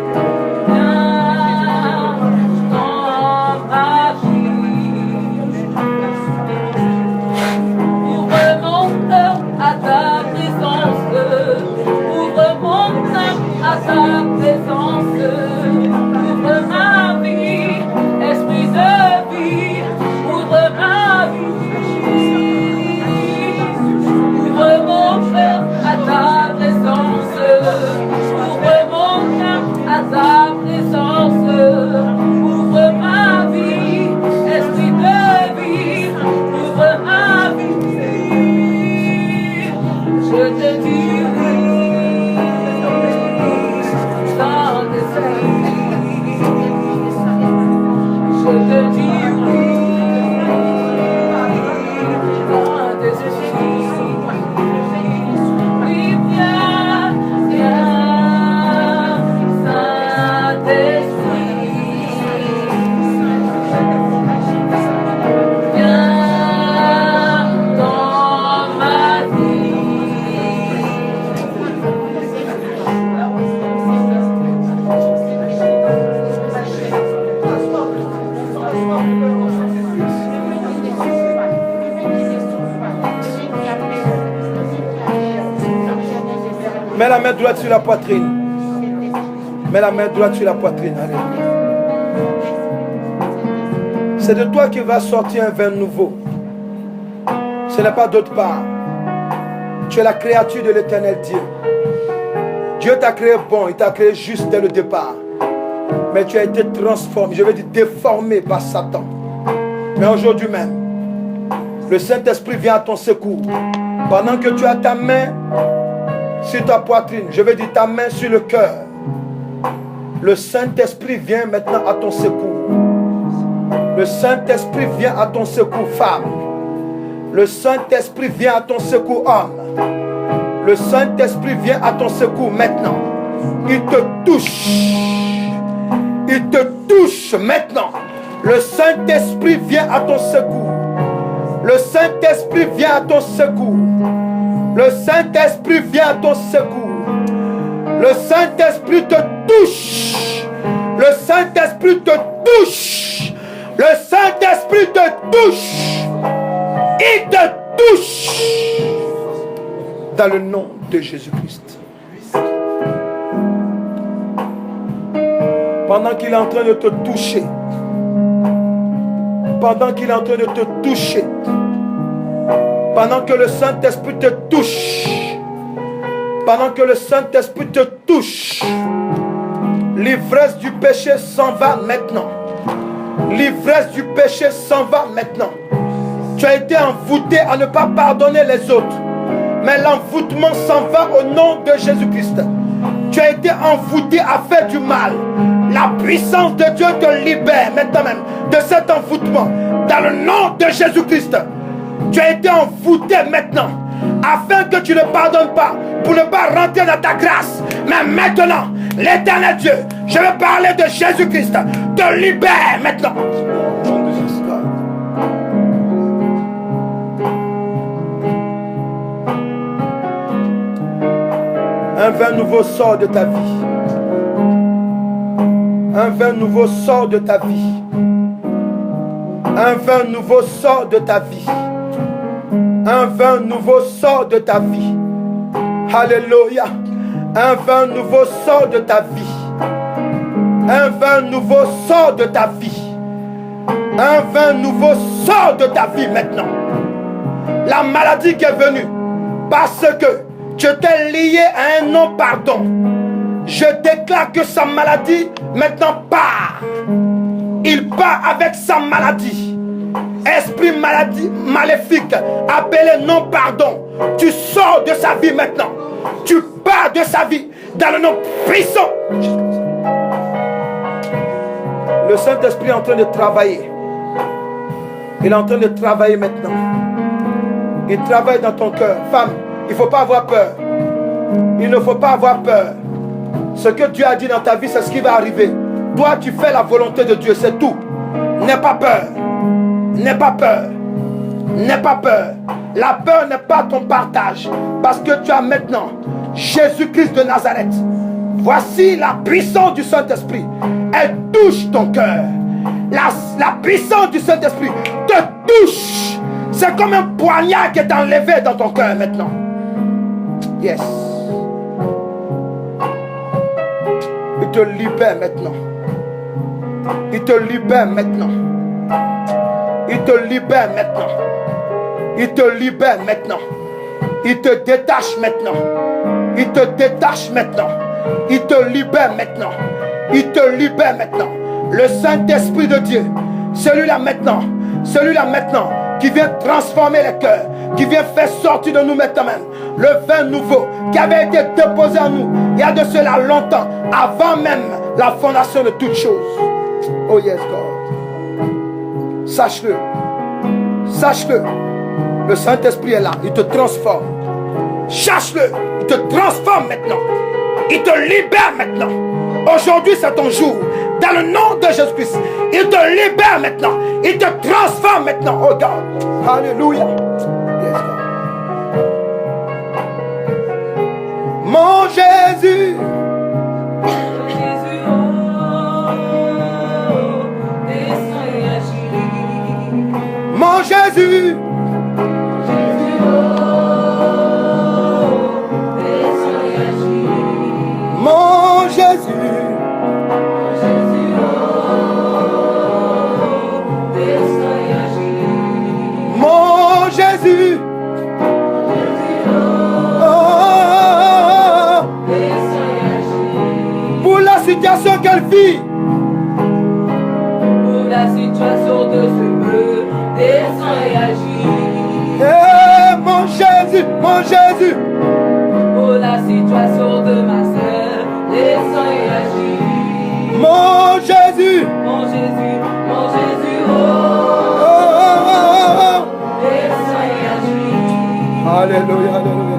Mets la main droite sur la poitrine. Mets la main droite sur la poitrine. Alléluia. C'est de toi qui va sortir un vin nouveau. Ce n'est pas d'autre part. Tu es la créature de l'Éternel Dieu. Dieu t'a créé bon, il t'a créé juste dès le départ. Mais tu as été transformé, je veux dire déformé par Satan. Mais aujourd'hui même, le Saint-Esprit vient à ton secours. Pendant que tu as ta main sur ta poitrine, je veux dire ta main sur le cœur, le Saint-Esprit vient maintenant à ton secours. Le Saint-Esprit vient à ton secours, femme. Le Saint-Esprit vient à ton secours, homme. Le Saint-Esprit vient à ton secours maintenant. Il te touche. Il te touche maintenant. Le Saint-Esprit vient à ton secours. Le Saint-Esprit vient à ton secours. Le Saint-Esprit vient à ton secours. Le Saint-Esprit te touche. Le Saint-Esprit te touche. Le Saint-Esprit te touche. Il te touche. Dans le nom de Jésus-Christ. Pendant qu'il est en train de te toucher. Pendant qu'il est en train de te toucher. Pendant que le Saint-Esprit te touche. Pendant que le Saint-Esprit te touche. L'ivresse du péché s'en va maintenant. L'ivresse du péché s'en va maintenant. Tu as été envoûté à ne pas pardonner les autres. Mais l'envoûtement s'en va au nom de Jésus-Christ. Tu as été envoûté à faire du mal. La puissance de Dieu te libère maintenant même de cet envoûtement. Dans le nom de Jésus-Christ. Tu as été envoûté maintenant. Afin que tu ne pardonnes pas. Pour ne pas rentrer dans ta grâce. Mais maintenant, l'Éternel Dieu, je veux parler de Jésus-Christ. Te libère maintenant. Un vin nouveau sort de ta vie. Un vin nouveau sort de ta vie. Un vin nouveau sort de ta vie. Un vin nouveau sort de ta vie. Alléluia. Un vin nouveau sort de ta vie. Un vin nouveau sort de ta vie. Un vin nouveau sort de ta vie maintenant. La maladie qui est venue parce que tu t'es lié à un non-pardon. Je déclare que sa maladie maintenant part. Il part avec sa maladie. Esprit maladie maléfique appelé non-pardon. Tu sors de sa vie maintenant. Tu pars de sa vie dans le nom puissant. Le Saint-Esprit est en train de travailler. Il est en train de travailler maintenant. Il travaille dans ton cœur. Femme, il ne faut pas avoir peur. Il ne faut pas avoir peur. Ce que Dieu a dit dans ta vie, c'est ce qui va arriver. Toi, tu fais la volonté de Dieu, c'est tout. N'aie pas peur. N'aie pas peur. N'aie pas peur. La peur n'est pas ton partage. Parce que tu as maintenant Jésus-Christ de Nazareth. Voici la puissance du Saint-Esprit. Elle touche ton cœur. La puissance du Saint-Esprit te touche. C'est comme un poignard qui est enlevé dans ton cœur maintenant. Yes. Il te libère maintenant. Il te libère maintenant. Il te libère maintenant. Il te libère maintenant. Il te détache maintenant. Il te détache maintenant. Il te libère maintenant. Il te libère maintenant. Le Saint-Esprit de Dieu, celui-là maintenant, qui vient transformer les cœurs, qui vient faire sortir de nous maintenant même le vin nouveau qui avait été déposé en nous il y a de cela longtemps, avant même la fondation de toutes choses. Oh yes God. Sache-le. Sache-le. Le Saint-Esprit est là. Il te transforme. Cherche-le. Il te transforme maintenant. Il te libère maintenant. Aujourd'hui, c'est ton jour. Dans le nom de Jésus-Christ. Il te libère maintenant. Il te transforme maintenant. Oh God. Alléluia. Yes, God. Mon Jésus. Jésus, oh, descends et agis. Mon Jésus. Jésus, oh, descends et agis. Mon Jésus. Jésus, oh, descends et agis. Mon Jésus. Pour la situation qu'elle vit. Pour la situation de ce peuple, descends et agis. Eh, mon Jésus, mon Jésus. Pour la situation de ma sœur, descends et agis. Mon Jésus. Mon Jésus, oh. Alléluia, alléluia.